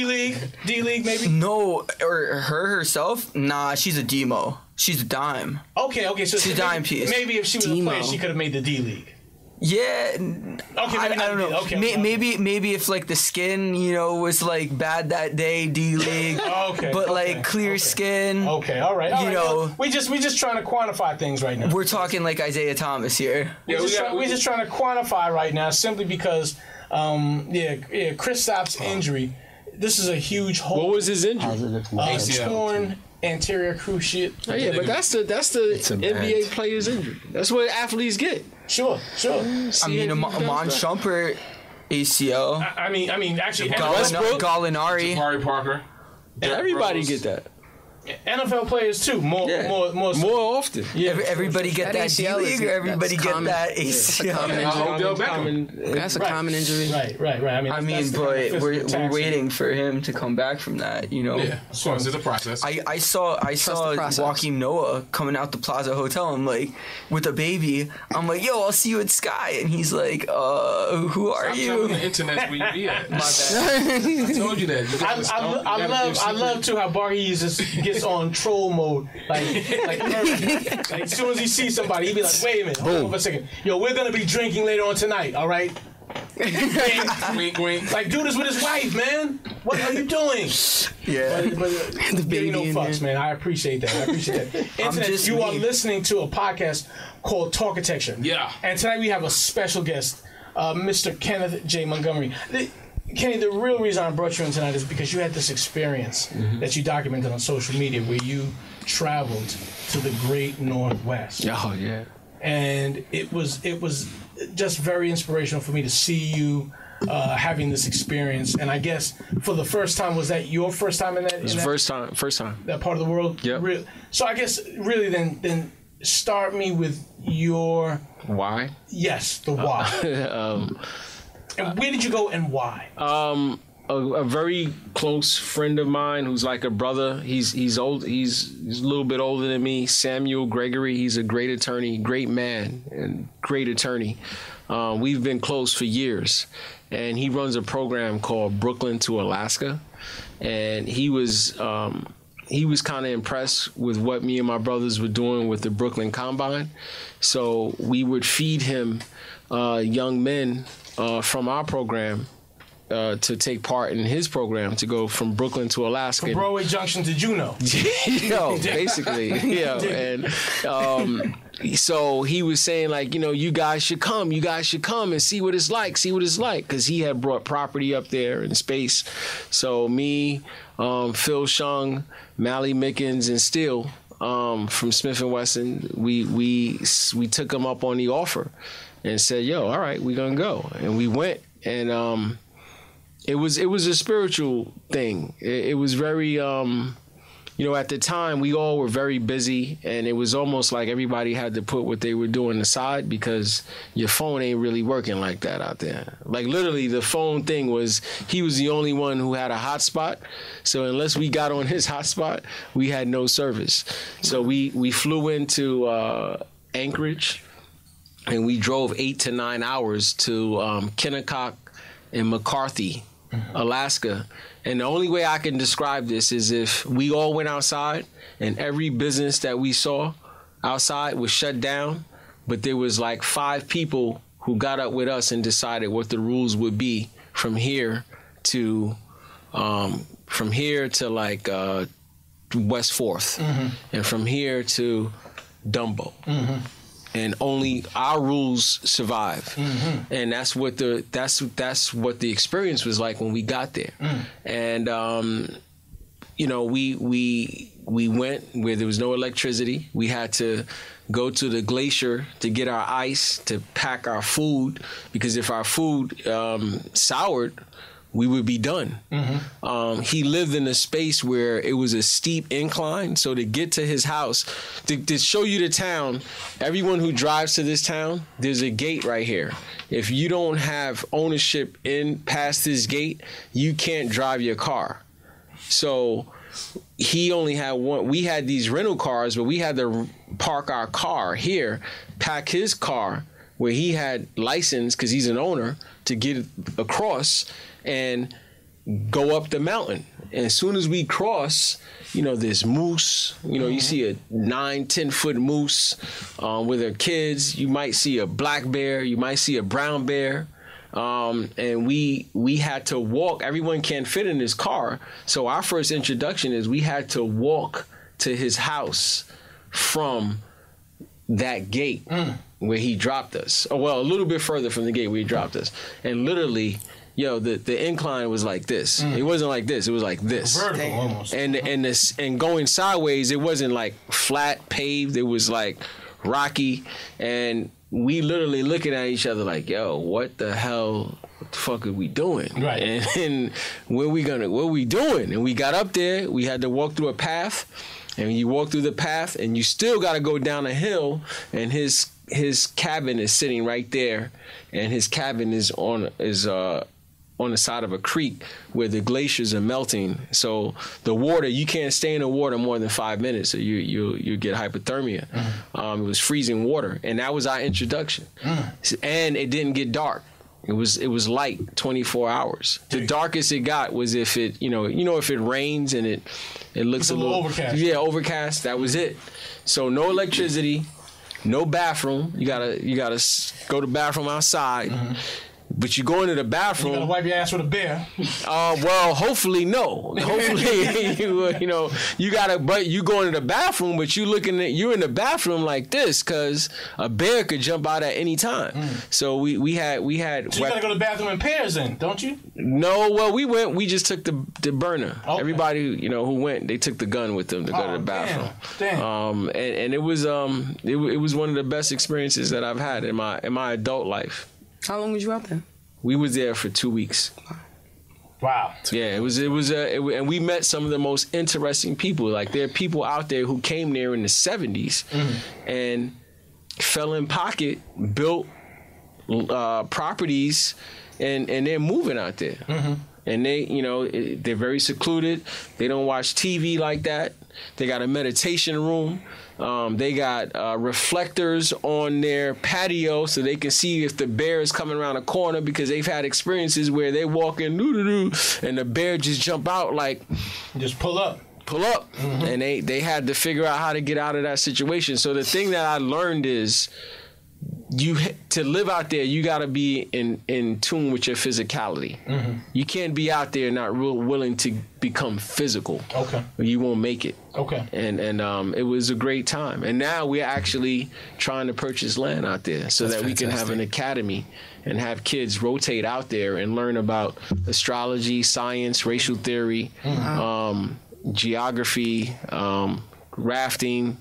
League maybe. no, or her herself. Nah, she's a demo. She's a dime. Okay. So She's a dime piece. Maybe if she was a player, she could have made the D League. Yeah. Okay, I don't know. Okay. Maybe if the skin, was bad that day, D League. Okay. But okay, clear skin. Okay, all right. know, we just trying to quantify things right now. We're talking Isaiah Thomas here. We're just trying to quantify right now simply because, Kristaps' injury. This is a huge hole. What was his injury? ACL. Torn anterior cruciate. Oh, yeah, but that's the NBA player's injury. That's what athletes get. Sure. I mean, Amon Shumpert, ACL. I mean, actually, Westbrook? Gallinari. Jabari Parker. Derrick Everybody Rose. get that. NFL players too, more often. Yeah, everybody get that D League, or everybody get that ACL. That's a common injury. Right. I mean, but we're waiting for him to come back from that. You know. Yeah, so it's a process. I saw Joaquin Noah coming out the Plaza Hotel. I'm like, with a baby. I'm like, yo, I'll see you at Sky, and he's like, who are you? The internet's where you be at. My bad. I told you that. I love too how Bargy gets on troll mode, like as soon as he sees somebody, he be like, "Wait a minute, hold on for a second. Yo, we're gonna be drinking later on tonight, all right?" Wink. Like, do this with his wife, man. What are you doing? Yeah, but the baby no fucks, man. I appreciate that. Internet, you are listening to a podcast called Talkitecture. Yeah, and tonight we have a special guest, Mr. Kenneth J. Montgomery. Kenny, the real reason I brought you in tonight is because you had this experience that you documented on social media where you traveled to the great Northwest. Oh, yeah. And it was just very inspirational for me to see you having this experience. And I guess for the first time, was that your first time in that? It was first time. That part of the world? Yeah. So I guess really then start me with your... Why? Yes, the why. And where did you go and why? A very close friend of mine who's like a brother. He's old. He's a little bit older than me. Samuel Gregory. He's a great attorney, great man, and great attorney. We've been close for years, and he runs a program called Brooklyn to Alaska, and he was kind of impressed with what me and my brothers were doing with the Brooklyn Combine. So we would feed him young men from our program to take part in his program to go from Brooklyn to Alaska. From Broadway Junction to Juneau. Basically. And so he was saying, like, you guys should come and see what it's like, because he had brought property up there in space. So me, Phil Shung, Mally Mickens, and Steele from Smith & Wesson, we took him up on the offer and said, yo, all right, we're going to go. And we went, and it was a spiritual thing. It was very, at the time, we all were very busy, and it was almost like everybody had to put what they were doing aside because your phone ain't really working like that out there. Like, literally, the phone thing was, he was the only one who had a hotspot. So unless we got on his hotspot, we had no service. So we flew into Anchorage, and we drove 8 to 9 hours to Kennecott and McCarthy, Alaska. And the only way I can describe this is if we all went outside and every business that we saw outside was shut down, but there was like 5 people who got up with us and decided what the rules would be from here to like West 4th, and from here to Dumbo. And only our rules survive, and that's what the experience was like when we got there. And we went where there was no electricity. We had to go to the glacier to get our ice to pack our food, because if our food soured, we would be done. He lived in a space where it was a steep incline. So to get to his house, to show you the town, everyone who drives to this town, there's a gate right here. If you don't have ownership in past this gate, you can't drive your car. So he only had one. We had these rental cars, but we had to park our car here, pack his car where he had license because he's an owner to get across and go up the mountain. And as soon as we cross, there's moose. You see a 9-10 foot moose with their kids. You might see a black bear. You might see a brown bear. And we had to walk. Everyone can't fit in his car. So our first introduction is we had to walk to his house from that gate where he dropped us. Oh, well, a little bit further from the gate where he dropped us. And literally, the incline was like this. It wasn't like this. It was like this. Vertical almost. And going sideways, it wasn't like flat paved. It was like rocky. And we literally looking at each other like, yo, what the hell the fuck are we doing? Right. And what we doing? And we got up there, we had to walk through a path, and you walk through the path and you still got to go down a hill, and his cabin is sitting right there, and his cabin is on the side of a creek where the glaciers are melting. So the water, you can't stay in the water more than 5 minutes, or you get hypothermia. It was freezing water, and that was our introduction. And it didn't get dark. It was light 24 hours. The darkest it got was if it if it rains and it looks a little overcast. Yeah, overcast. That was it. So no electricity, no bathroom. You gotta go to the bathroom outside. But you go into the bathroom. You gotta wipe your ass with a bear. Well, hopefully no. Hopefully you gotta. But you go into the bathroom, but you're in the bathroom like this because a bear could jump out at any time. So we had. So you gotta go to the bathroom in pairs, then, don't you? No, well we went. We just took the burner. Okay. Everybody who went, they took the gun with them to go to the bathroom. Damn. And it was it was one of the best experiences that I've had in my adult life. How long was you out there? We was there for 2 weeks. Wow. Yeah, and we met some of the most interesting people. Like, there are people out there who came there in the 70s and fell in pocket, built properties, and they're moving out there. And they're very secluded. They don't watch TV like that. They got a meditation room. They got reflectors on their patio so they can see if the bear is coming around a corner, because they've had experiences where they walk in and the bear just jump out like... Just pull up. And they had to figure out how to get out of that situation. So the thing that I learned is to live out there, you got to be in tune with your physicality. You can't be out there not real willing to become physical. Okay. Or you won't make it. Okay. And it was a great time. And now we're actually trying to purchase land out there so that we can have an academy and have kids rotate out there and learn about astrology, science, racial theory, geography, rafting,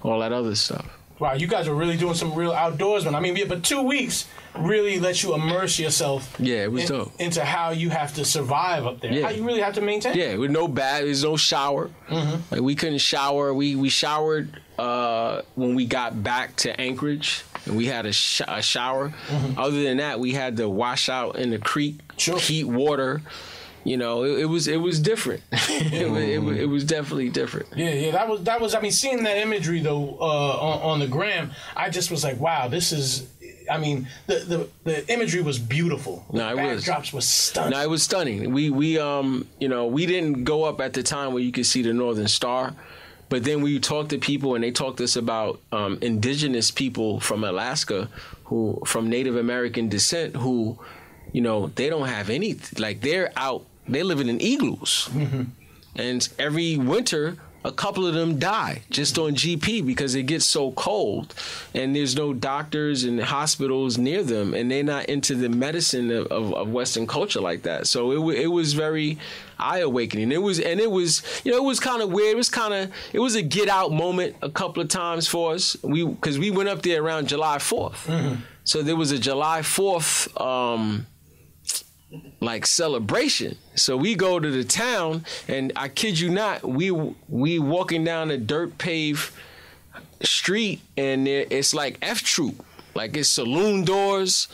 all that other stuff. Wow, you guys are really doing some real outdoorsman. I mean, but 2 weeks really lets you immerse yourself. Yeah, it was dope. Into how you have to survive up there. Yeah. How you really have to maintain. Yeah, with no bath, there's no shower. Like, we couldn't shower. We showered when we got back to Anchorage, and we had a shower. Other than that, we had to wash out in the creek, heat water. It was different. It was definitely different. Yeah. That was. I mean, seeing that imagery though on the gram, I just was like, wow, this is. I mean, the imagery was beautiful. The backdrops was stunning. No, it was stunning. We didn't go up at the time where you could see the Northern Star, but then we talked to people, and they talked to us about indigenous people from Alaska, who from Native American descent, who, they don't have any, like, they're out. They live in igloos. And every winter, a couple of them die just on GP because it gets so cold, and there's no doctors and hospitals near them, and they're not into the medicine of Western culture like that. So it was very eye-awakening. It was kind of weird. It was a get out moment a couple of times for us. Because we went up there around July 4th. So there was a July 4th celebration. So we go to the town, and I kid you not, we walking down a dirt paved street, and it's like F Troop, like it's saloon doors,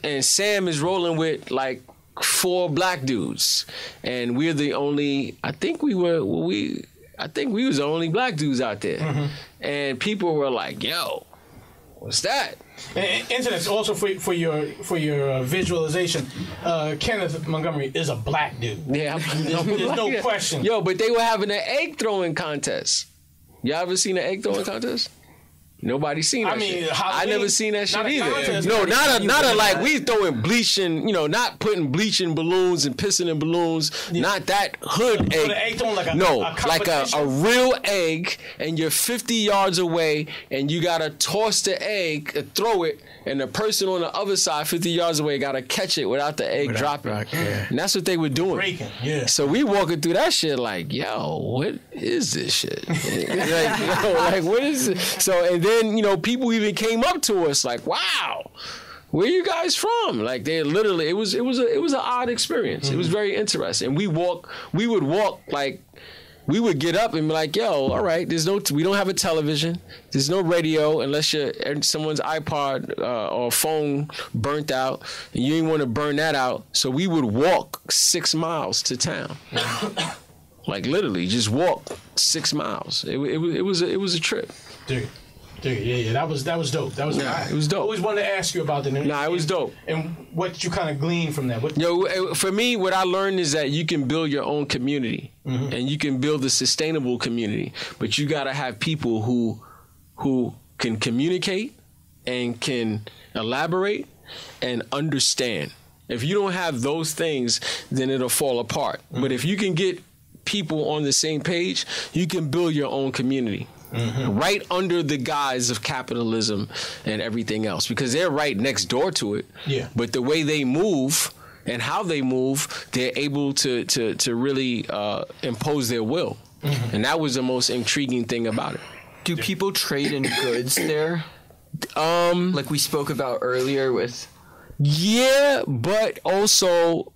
and Sam is rolling with like 4 black dudes, and we're the only. I think we was the only black dudes out there, and people were like, "Yo, what's that?" And Internet's also for your visualization. Kenneth Montgomery is a black dude. Yeah, there's no question. Yo, but they were having an egg throwing contest. Y'all ever seen an egg throwing contest? Nobody seen that shit. I never seen that shit either. No, not a like we throwing bleach in, not putting bleach in balloons and pissing in balloons. Yeah. Not that hood egg. Egg like a real egg, and you're 50 yards away, and you gotta toss the egg, throw it, and the person on the other side, 50 yards away, gotta catch it without the egg dropping. And that's what they were doing. Breaking, yeah. So we walking through that shit like, yo, what is this shit? Like what is it? So and then, people even came up to us like, wow, where you guys from? Like they literally, it was an odd experience. It was very interesting. We would walk like, we would get up and be like, yo, all right, we don't have a television. There's no radio unless someone's iPod or phone burnt out and you didn't want to burn that out. So we would walk 6 miles to town. Like literally just walk 6 miles. It was a trip. Dude, yeah, that was dope. That was it was dope. I always wanted to ask you about that. It was dope. And what you kind of gleaned from that? For me, what I learned is that you can build your own community, and you can build a sustainable community, but you got to have people who can communicate and can elaborate and understand. If you don't have those things, then it'll fall apart. But if you can get people on the same page, you can build your own community. Right under the guise of capitalism and everything else, because they're right next door to it. Yeah. But the way they move and how they move, they're able to really impose their will. And that was the most intriguing thing about it. Do people trade in goods there? Like we spoke about earlier with... Yeah, but also,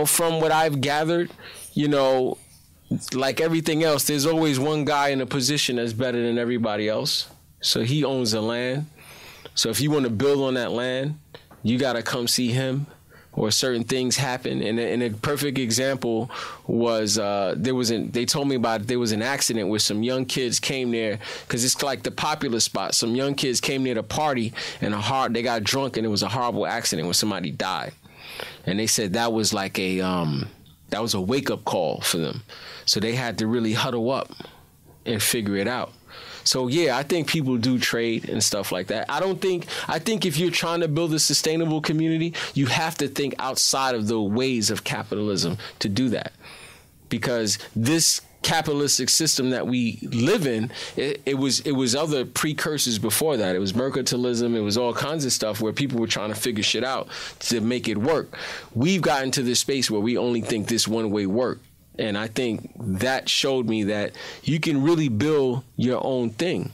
from what I've gathered, like everything else, there's always one guy in a position that's better than everybody else. So he owns the land. So if you want to build on that land, you got to come see him, or certain things happen. And a perfect example was they told me about it. There was an accident where some young kids came there, because it's like the popular spot. Some young kids came there to party, and they got drunk, and it was a horrible accident where somebody died. And they said that was like that was a wake-up call for them. So they had to really huddle up and figure it out. So, yeah, I think people do trade and stuff like that. I think if you're trying to build a sustainable community, you have to think outside of the ways of capitalism to do that. Because this capitalistic system that we live in, it was other precursors before that. It was mercantilism. It was all kinds of stuff where people were trying to figure shit out to make it work. We've gotten to this space where we only think this one way work. And I think that showed me that you can really build your own thing.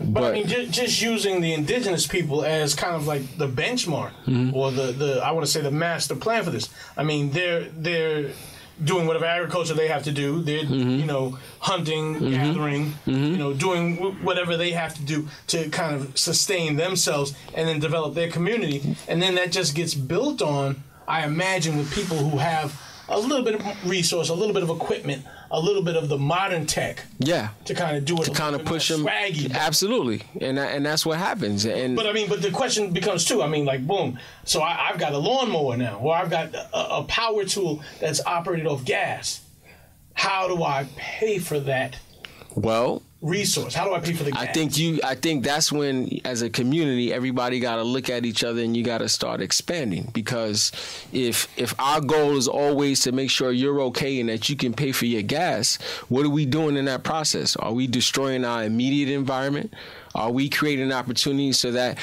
But I mean, just using the indigenous people as kind of like the benchmark, or the I want to say the master plan for this. I mean, they're doing whatever agriculture they have to do. They're hunting, gathering, doing whatever they have to do to kind of sustain themselves and then develop their community. And then that just gets built on, I imagine, with people who have a little bit of resource, a little bit of equipment, a little bit of the modern tech. Yeah. To kind of do it. To kind of push them. Swaggy. Absolutely. And that's what happens. But the question becomes too, like, boom, so I've got a lawnmower now, or I've got a power tool that's operated off gas. How do I pay for that? Well, resource. How do I pay for the gas? I think that's when, as a community, everybody got to look at each other and you got to start expanding. Because if our goal is always to make sure you're okay and that you can pay for your gas, what are we doing in that process? Are we destroying our immediate environment? Are we creating opportunities so that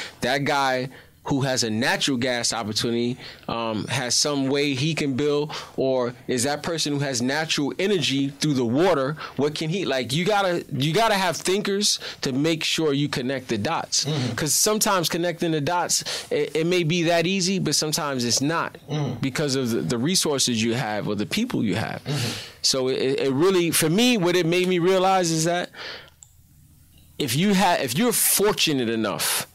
guy who has a natural gas opportunity has some way he can build? Or is that person who has natural energy through the water, what can he, like, you gotta have thinkers to make sure you connect the dots. Because sometimes connecting the dots, it may be that easy, but sometimes it's not because of the resources you have or the people you have. So it really, for me, what it made me realize is that if you're fortunate enough,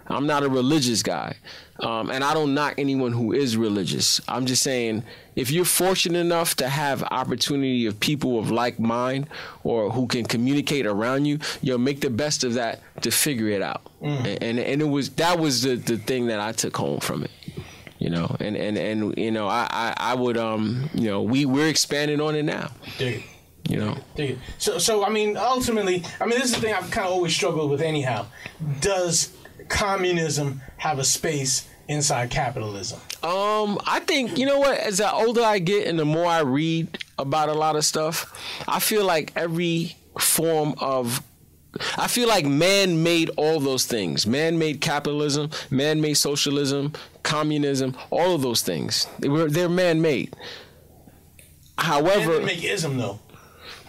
I'm not a religious guy, and I don't knock anyone who is religious. I'm just saying, if you're fortunate enough to have opportunity of people of like mind or who can communicate around you, make the best of that to figure it out. And that was the thing that I took home from it. I would we're expanding on it now. Dig it. So I mean, ultimately, this is the thing I've kind of always struggled with anyhow. Does communism have a space inside capitalism? I think, as the older I get and the more I read about a lot of stuff, I feel like man made all those things. Man made capitalism, man made socialism, communism, all of those things. They're man made. However, man didn't make ism though.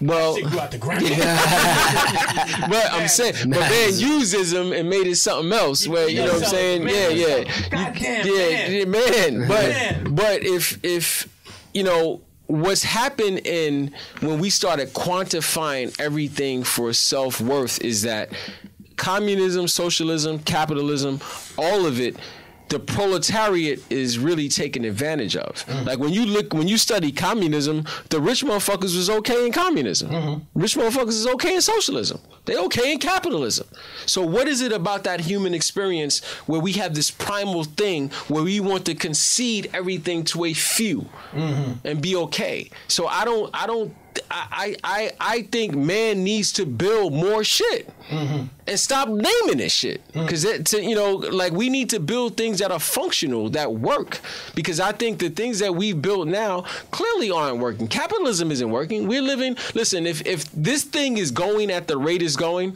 Well, Shit grew out the ground. but I'm saying, but man uses them and made it something else. Where you know what I'm saying? Goddamn, man. But if you know what's happened when we started quantifying everything for self-worth is that communism, socialism, capitalism, all of it, the proletariat is really taken advantage of. Like when you study communism, the rich motherfuckers was okay in communism. Rich motherfuckers is okay in socialism. They okay in capitalism. So what is it about that human experience where we have this primal thing where we want to concede everything to a few and be okay? So I think man needs to build more shit and stop naming this shit. Because we need to build things that are functional, that work. Because I think the things that we've built now clearly aren't working. Capitalism isn't working. Listen, if this thing is going at the rate it's going,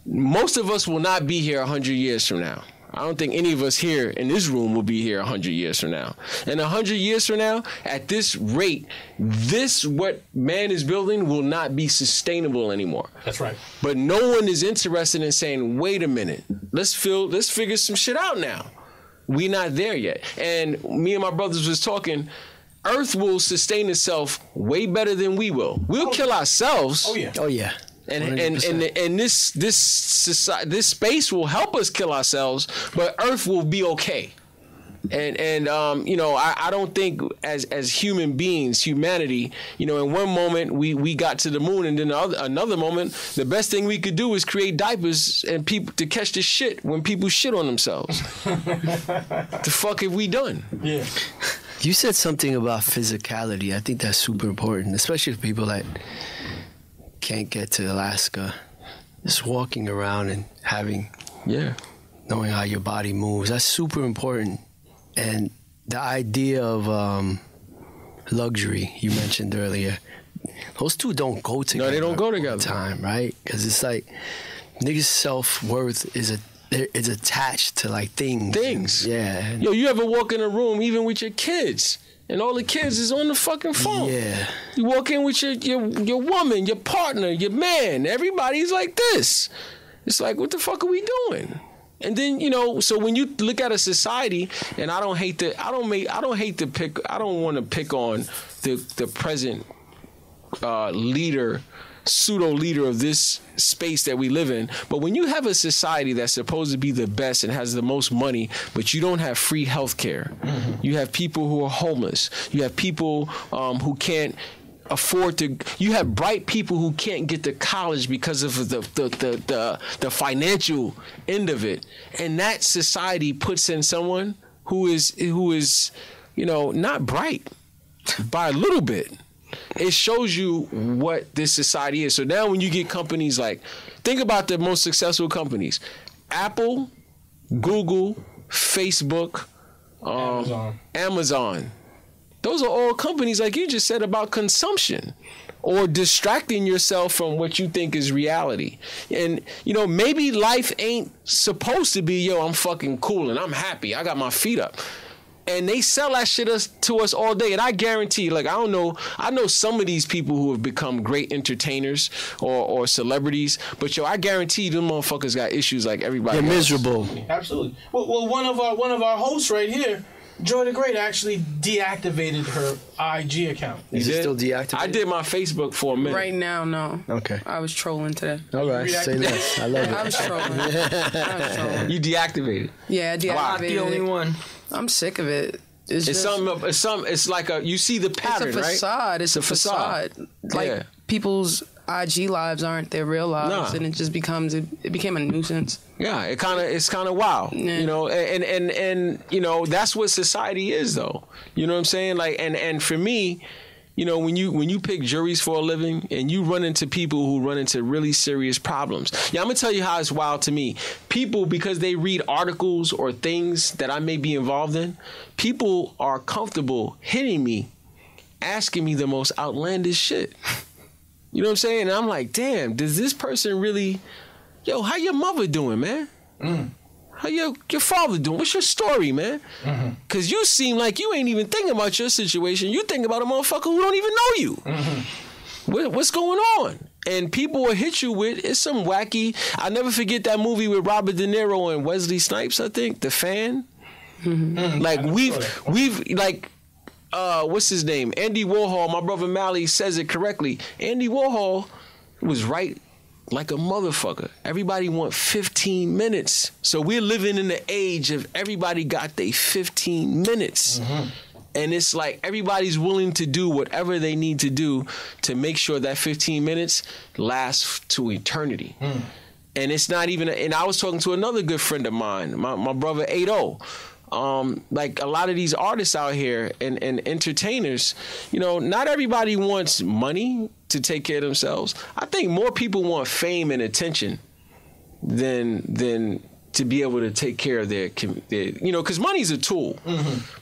most of us will not be here 100 years from now. I don't think any of us here in this room will be here 100 years from now. And 100 years from now, at this rate, what man is building will not be sustainable anymore. That's right. But no one is interested in saying, wait a minute, let's figure some shit out now. We not there yet. And me and my brothers was talking, Earth will sustain itself way better than we will. We'll kill ourselves. Oh, yeah. Oh yeah. And this space will help us kill ourselves, but Earth will be okay. And I don't think as human beings, humanity, in one moment we got to the moon, and then another moment the best thing we could do is create diapers and people to catch the shit when people shit on themselves. The fuck have we done? Yeah. You said something about physicality. I think that's super important, especially for people that can't get to Alaska. Just walking around and knowing how your body moves, that's super important. And the idea of luxury you mentioned earlier, those two don't go together. No, they don't go together. All the time, right? Because it's like niggas' self-worth is attached to like things. Yeah. Yo, you ever walk in a room even with your kids and all the kids is on the fucking phone? Yeah. You walk in with your woman, your partner, your man, everybody's like this. It's like, what the fuck are we doing? And then, so when you look at a society, and I don't want to pick on the present pseudo leader of this space that we live in, but when you have a society that's supposed to be the best and has the most money, but you don't have free health care, you have people who are homeless, you have people who can't afford to, you have bright people who can't get to college because of the financial end of it, and that society puts in someone who is not bright by a little bit. It shows you what this society is. So now when you get companies like, think about the most successful companies: Apple, Google, Facebook, Amazon. Those are all companies, like you just said, about consumption or distracting yourself from what you think is reality. And, maybe life ain't supposed to be, I'm fucking cool and I'm happy, I got my feet up. And they sell that shit to us all day. And I guarantee, I know some of these people who have become great entertainers or celebrities, but I guarantee them motherfuckers got issues like everybody else. They're miserable. Absolutely. Well, one of our hosts right here, Joy the Great, actually deactivated her IG account. Is it still deactivated? I did my Facebook for a minute. Right now, no. Okay. I was trolling today. All right. Say less. I love it. I was trolling. You deactivated? Yeah, I deactivated. I'm the only one. I'm sick of it. It's like you see the pattern, right? It's a facade. It's a facade. Like people's IG lives aren't their real lives, and it just became a nuisance. Yeah, it's kind of wild, and that's what society is, though. You know what I'm saying? Like, and for me, when you pick juries for a living and you run into people who run into really serious problems. Yeah, I'm gonna tell you how it's wild to me. People, because they read articles or things that I may be involved in, people are comfortable hitting me, asking me the most outlandish shit. You know what I'm saying? And I'm like, damn, does this person really, how your mother doing, man? How your father doing? What's your story, man? Because you seem like you ain't even thinking about your situation. You think about a motherfucker who don't even know you. What's going on? And people will hit you with, it's some wacky. I'll never forget that movie with Robert De Niro and Wesley Snipes, I think, The Fan. Like, what's his name? Andy Warhol, my brother Mally says it correctly. Andy Warhol was right like a motherfucker. Everybody want 15 minutes. So we're living in the age of everybody got their 15 minutes. And it's like everybody's willing to do whatever they need to do to make sure that 15 minutes lasts to eternity. And it's not even, and I was talking to another good friend of mine, my brother 8-0. Like a lot of these artists out here and entertainers, you know, not everybody wants money to take care of themselves. I think more people want fame and attention than to be able to take care of their you know, because money's a tool.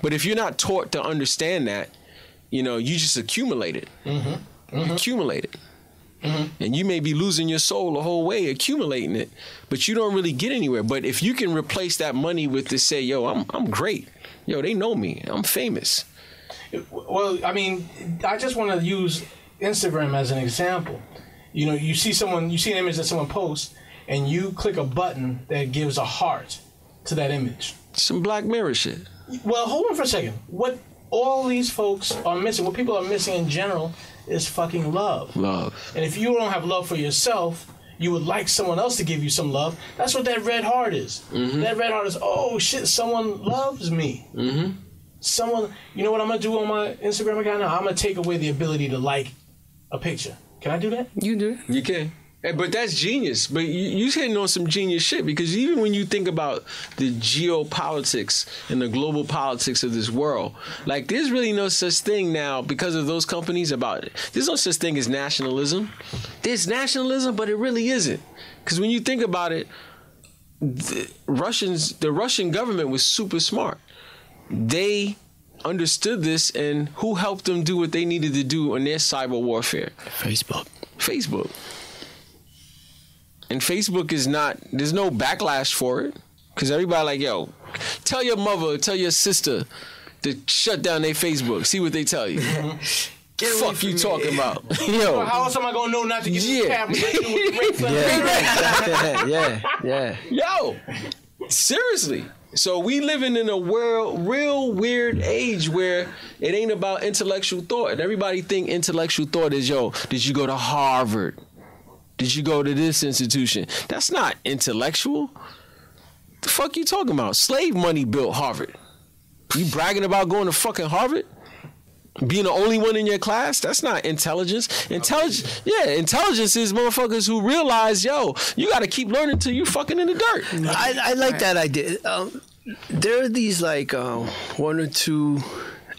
But if you're not taught to understand that, you know, you just accumulate it. You accumulate it. And you may be losing your soul the whole way accumulating it, but you don't really get anywhere. But if you can replace that money with to say, yo, I'm great. Yo, they know me. I'm famous. Well, I mean, I just want to use Instagram as an example. You know, you see an image that someone posts, and you click a button that gives a heart to that image. Some Black Mirror shit. Well, hold on for a second. What all these folks are missing, what people are missing in general, is fucking love. Love. And if you don't have love for yourself, you would like someone else to give you some love. That's what that red heart is. That red heart is, oh shit, someone loves me. Someone, you know what I'm going to do on my Instagram account now? I'm going to take away the ability to like a picture. Can I do that? You do. You can. But that's genius. But you're hitting on some genius shit, because even when you think about the geopolitics and the global politics of this world, like there's really no such thing now because of those companies about it. There's no such thing as nationalism. There's nationalism, but it really isn't. Because when you think about it, the Russian government was super smart. They understood this, and who helped them do what they needed to do in their cyber warfare? Facebook. And Facebook is not, there's no backlash for it. Because everybody like, yo, tell your mother, tell your sister to shut down their Facebook. See what they tell you. Fuck you talking about? Yo. Well, how else am I going to know not to get this tablet with Yeah. Yo, seriously. So we living in a real weird age where it ain't about intellectual thought. And everybody think intellectual thought is, yo, did you go to Harvard? Did you go to this institution? That's not intellectual. The fuck you talking about? Slave money built Harvard. You bragging about going to fucking Harvard? Being the only one in your class? That's not intelligence. Intelligence is motherfuckers who realize, yo, you got to keep learning till you fucking in the dirt. I like that idea. There are these like one or two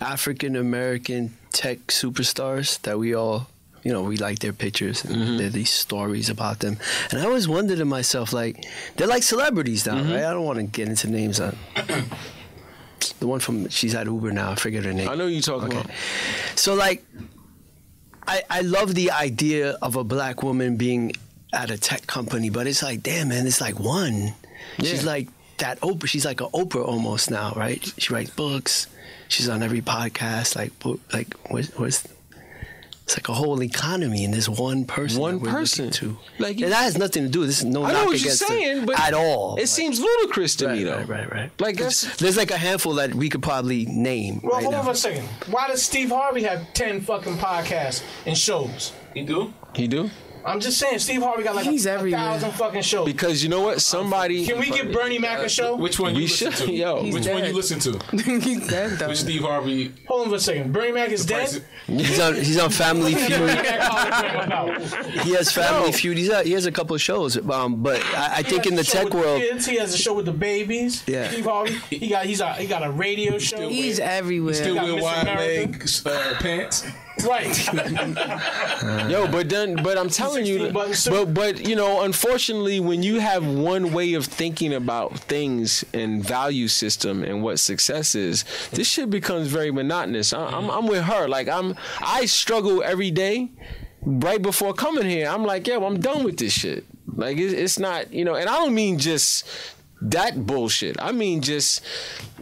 African American tech superstars that we all, you know, we like their pictures and there are these stories about them. And I always wonder to myself, like, they're like celebrities now, right? I don't want to get into names. The one from, she's at Uber now, I forget her name. I know you're talking about. So, like, I love the idea of a black woman being at a tech company, but it's like, damn, man, it's like one. Yeah. She's like that Oprah. She's like an Oprah almost now, right? She writes books. She's on every podcast. What's it's like a whole economy in this one person. One person. Like, and that has nothing to do with this. No, I know what you're saying, but at all. It seems ludicrous to me, though. Right. Like there's like a handful that we could probably name. Well, hold on for a second. Why does Steve Harvey have 10 fucking podcasts and shows? He do? I'm just saying, Steve Harvey got like a 1,000 fucking shows. Because you know what? Somebody... Can we give Bernie Mac a show? Which one you listen to? Yo. Which one you listen to? He's dead, though. Which Steve Harvey... Hold on for a second. Bernie Mac is dead? He's on Family Feud. He has Family Feud. He has a couple of shows. But I think in the tech world... He has a show with the babies. Yeah. Steve Harvey. He got a radio show. He's everywhere. Still wear wide leg pants. Right. Yo, but I'm telling you, but you know, unfortunately, when you have one way of thinking about things and value system and what success is, this shit becomes very monotonous. I'm with her. Like I struggle every day. Right before coming here, I'm like, yo, I'm done with this shit. Like it's not, you know, and I don't mean just that bullshit. I mean just,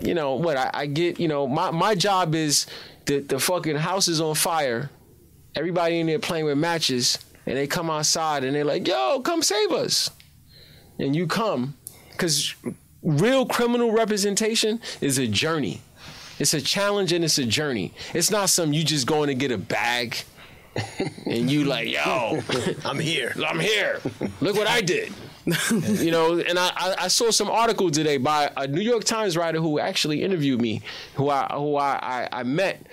you know, what I get, you know, my job is the fucking house is on fire everybody in there playing with matches, and they come outside and they're like, yo, come save us. And you come, because real criminal representation is a journey. It's a challenge and it's a journey. It's not something you just going to get a bag and you like, yo, I'm here. Look what I did. You know, and I saw some article today by a New York Times writer who actually interviewed me, who I met.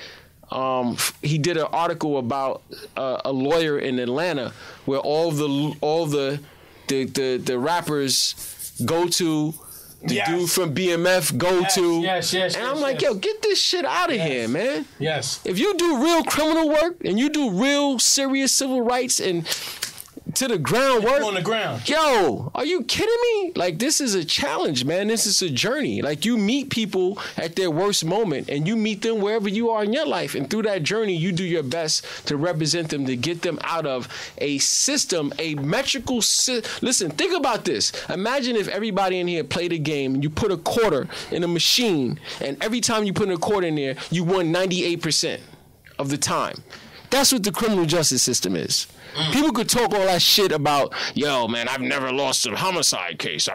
He did an article about a lawyer in Atlanta where all the rappers go to. The dude from BMF go to. Yes. And I'm like, yo, get this shit out of here, man. Yes. If you do real criminal work and you do real serious civil rights and to the ground work. On the ground. Yo, are you kidding me? Like, this is a challenge, man. This is a journey. Like, you meet people at their worst moment and you meet them wherever you are in your life. And through that journey, you do your best to represent them, to get them out of a system, a metrical Listen, think about this. Imagine if everybody in here played a game and you put a quarter in a machine, and every time you put a quarter in there, you won 98% of the time. That's what the criminal justice system is. People could talk all that shit about, yo, man, I've never lost a homicide case.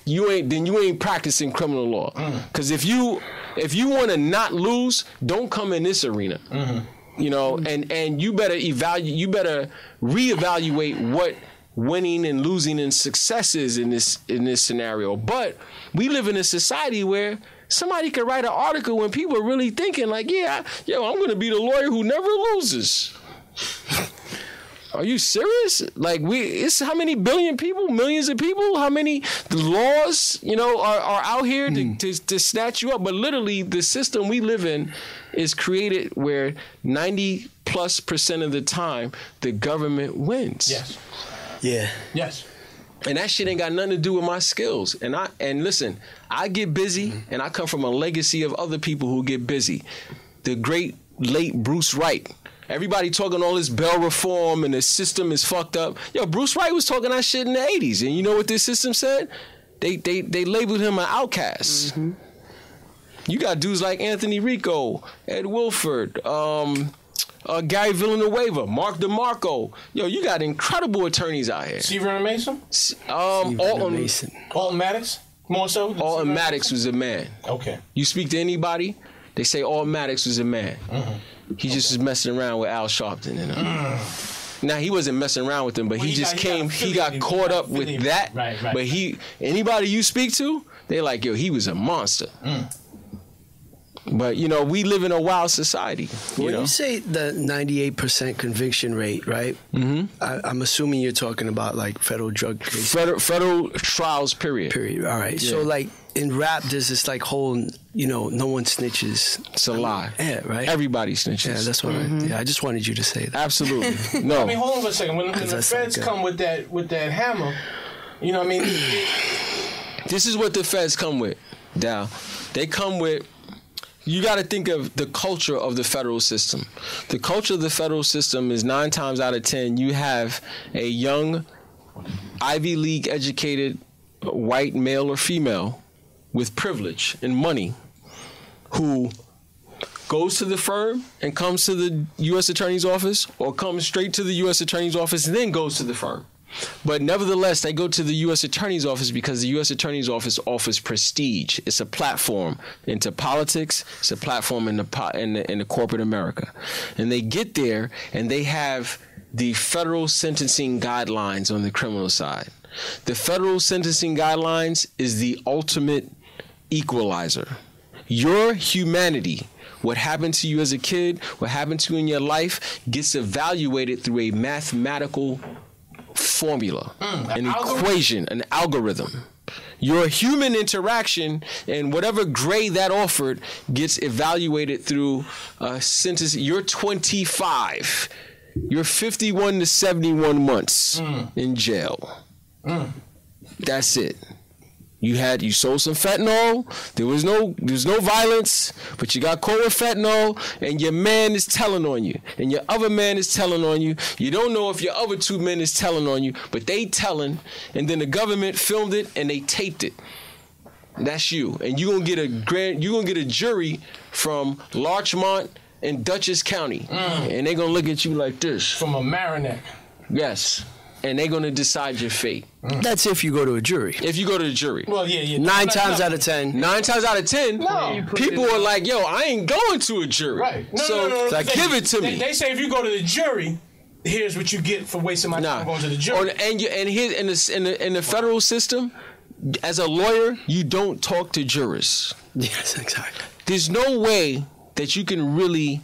You ain't practicing criminal law. Because if you want to not lose, don't come in this arena. You know, and you better reevaluate what winning and losing and success is in this scenario. But we live in a society where somebody could write an article when people are really thinking like, I'm going to be the lawyer who never loses. Are you serious? Like, it's how many billion people, millions of people, how many laws, are out here to snatch you up. But literally the system we live in is created where 90+% of the time the government wins. Yes. Yeah. Yes. And that shit ain't got nothing to do with my skills. And listen, I get busy, and I come from a legacy of other people who get busy. The great late Bruce Wright. Everybody talking all this bail reform and the system is fucked up. Yo, Bruce Wright was talking that shit in the 80s. And you know what this system said? They labeled him an outcast. Mm-hmm. You got dudes like Anthony Rico, Ed Wilford, Gary Villanueva, Mark DeMarco. Yo, you got incredible attorneys out here. Stephen Mason? Alton Maddox? More so? Alton Maddox was a man. Okay. You speak to anybody, they say Alton Maddox was a man. Mm-hmm. He just was messing around with Al Sharpton. Now, he wasn't messing around with him, but he got caught up with that. Right. But anybody you speak to, they like, yo, he was a monster. But, we live in a wild society. When you say the 98% conviction rate, right? Mm-hmm. I'm assuming you're talking about, like, federal drug cases. Federal trials, period. All right. Yeah. So, like, in rap, there's this, like, whole, no one snitches. It's a lie. Yeah, right? Everybody snitches. Yeah, that's what I just wanted you to say that. Absolutely. No. I mean, hold on for a second. When the feds come with that hammer, you know what I mean? This is what the feds come with, Dow. They come with... You got to think of the culture of the federal system. The culture of the federal system is 9 times out of 10, you have a young, Ivy League educated white male or female with privilege and money who goes to the firm and comes to the U.S. Attorney's Office, or comes straight to the U.S. Attorney's Office and then goes to the firm. But nevertheless, they go to the U.S. Attorney's Office because the U.S. Attorney's Office offers prestige. It's a platform into politics. It's a platform in the corporate America. And they get there and they have the federal sentencing guidelines on the criminal side. The federal sentencing guidelines is the ultimate equalizer. Your humanity, what happened to you as a kid, what happened to you in your life, gets evaluated through a mathematical formula, an equation, an algorithm. Your human interaction and whatever grade that offered gets evaluated through a sentence. You're 25. You're 51 to 71 months in jail. That's it. You sold some fentanyl. There was no violence, but you got caught with fentanyl, and your man is telling on you, and your other man is telling on you. You don't know if your other 2 men is telling on you, but they telling, and then the government filmed it and they taped it. That's you, and you're gonna get a jury from Larchmont in Dutchess County, and they're gonna look at you like this. From a Marinac. Yes. And they're gonna decide your fate. That's if you go to a jury. If you go to the jury. Well, yeah. 9 times out of 10. 9 times out of 10, No. people are like, yo, I ain't going to a jury. Right. No, so, no. like, give it to me. They say if you go to the jury, here's what you get for wasting my time going to the jury. And here in the federal system, as a lawyer, you don't talk to jurors. Yes, exactly. There's no way that you can really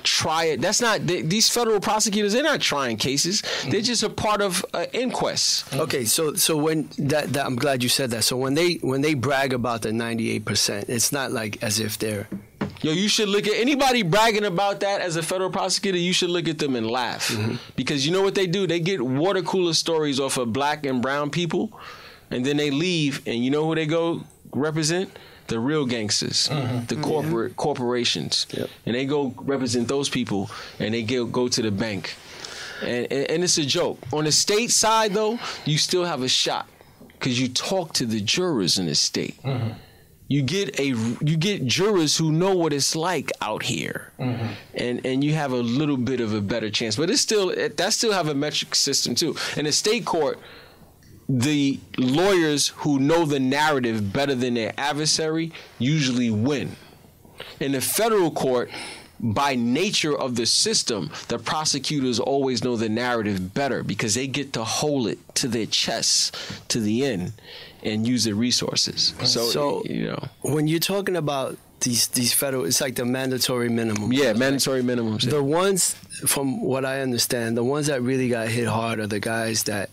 try it. That's not these federal prosecutors. They're not trying cases. They're just a part of an inquest. Okay, so when that I'm glad you said that. So when they brag about the 98%, it's not like as if they're. Yo, you should look at anybody bragging about that as a federal prosecutor. You should look at them and laugh, because you know what they do? They get water cooler stories off of black and brown people, and then they leave, and you know who they go represent? The real gangsters, the corporations, and they go represent those people, and they go to the bank, and it's a joke. On the state side, though, you still have a shot because you talk to the jurors in the state. You get jurors who know what it's like out here, and you have a little bit of a better chance. But that still have a metric system too. In the state court, the lawyers who know the narrative better than their adversary usually win. In the federal court, by nature of the system, the prosecutors always know the narrative better because they get to hold it to their chests to the end and use their resources. So you know, when you're talking about these federal, it's like the mandatory minimum. Yeah, mandatory minimums. The ones, from what I understand, the ones that really got hit hard are the guys that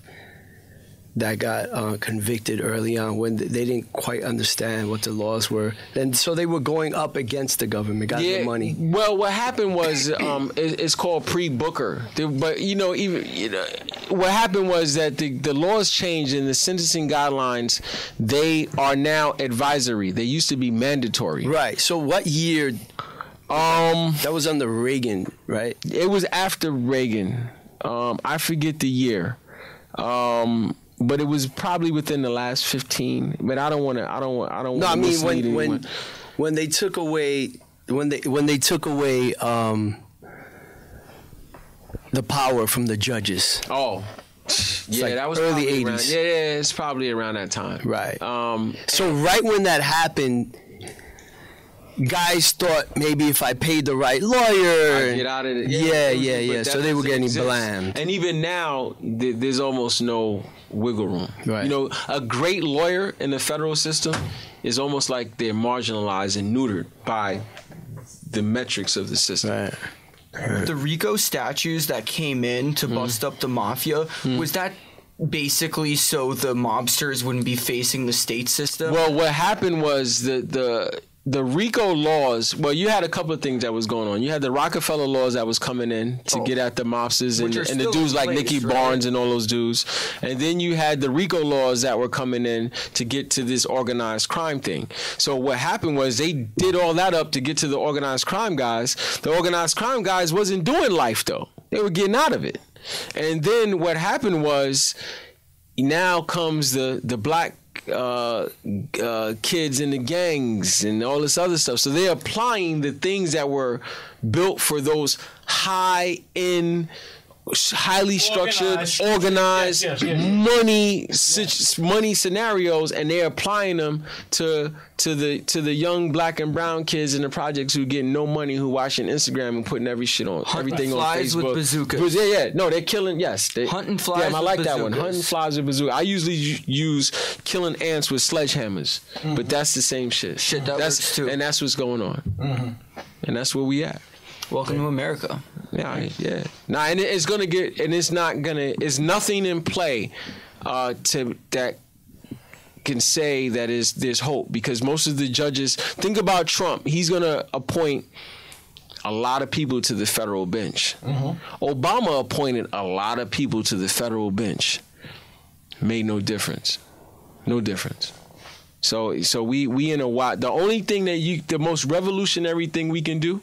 got convicted early on when they didn't quite understand what the laws were, and so they were going up against the government, got the money. Well, what happened was it's called pre-Booker, but what happened was that the laws changed and the sentencing guidelines, they are now advisory. They used to be mandatory. Right. So what year? That was under Reagan, right? It was after Reagan. I forget the year. But it was probably within the last 15. But I don't want to. No, I mean when they took away the power from the judges. Oh, yeah, like that was early probably 80s. Around, yeah, it's probably around that time. Right. So right when that happened, guys thought maybe if I paid the right lawyer, I'd get out of it. Yeah. So they were getting blamed. And even now, there's almost no wiggle room. Right. You know, a great lawyer in the federal system is almost like they're marginalized and neutered by the metrics of the system. Right. The RICO statutes that came in to bust up the mafia, was that basically so the mobsters wouldn't be facing the state system? Well, what happened was the RICO laws, well, you had a couple of things that was going on. You had the Rockefeller laws that was coming in to get at the mobsters and the dudes like Nicky Barnes and all those dudes. And then you had the RICO laws that were coming in to get to this organized crime thing. So what happened was they did all that up to get to the organized crime guys. The organized crime guys wasn't doing life, though. They were getting out of it. And then what happened was now comes the black kids in the gangs and all this other stuff. So they're applying the things that were built for those high-end, highly structured, organized money scenarios, and they're applying them to the young black and brown kids in the projects who get no money, who watching Instagram and putting everything on flies Facebook with bazookas. No, they're killing. Yes, hunting flies. Yeah, I like that one. bazookas. Hunting flies with bazookas. I usually use killing ants with sledgehammers, but that's the same shit. That works too. And that's what's going on, and that's where we at. Welcome to America. Yeah. Nah, and it's gonna get, and it's not gonna. It's nothing in play that can say that there's hope, because most of the judges. Think about Trump. He's gonna appoint a lot of people to the federal bench. Obama appointed a lot of people to the federal bench. Made no difference. No difference. So we in a while. The only thing the most revolutionary thing we can do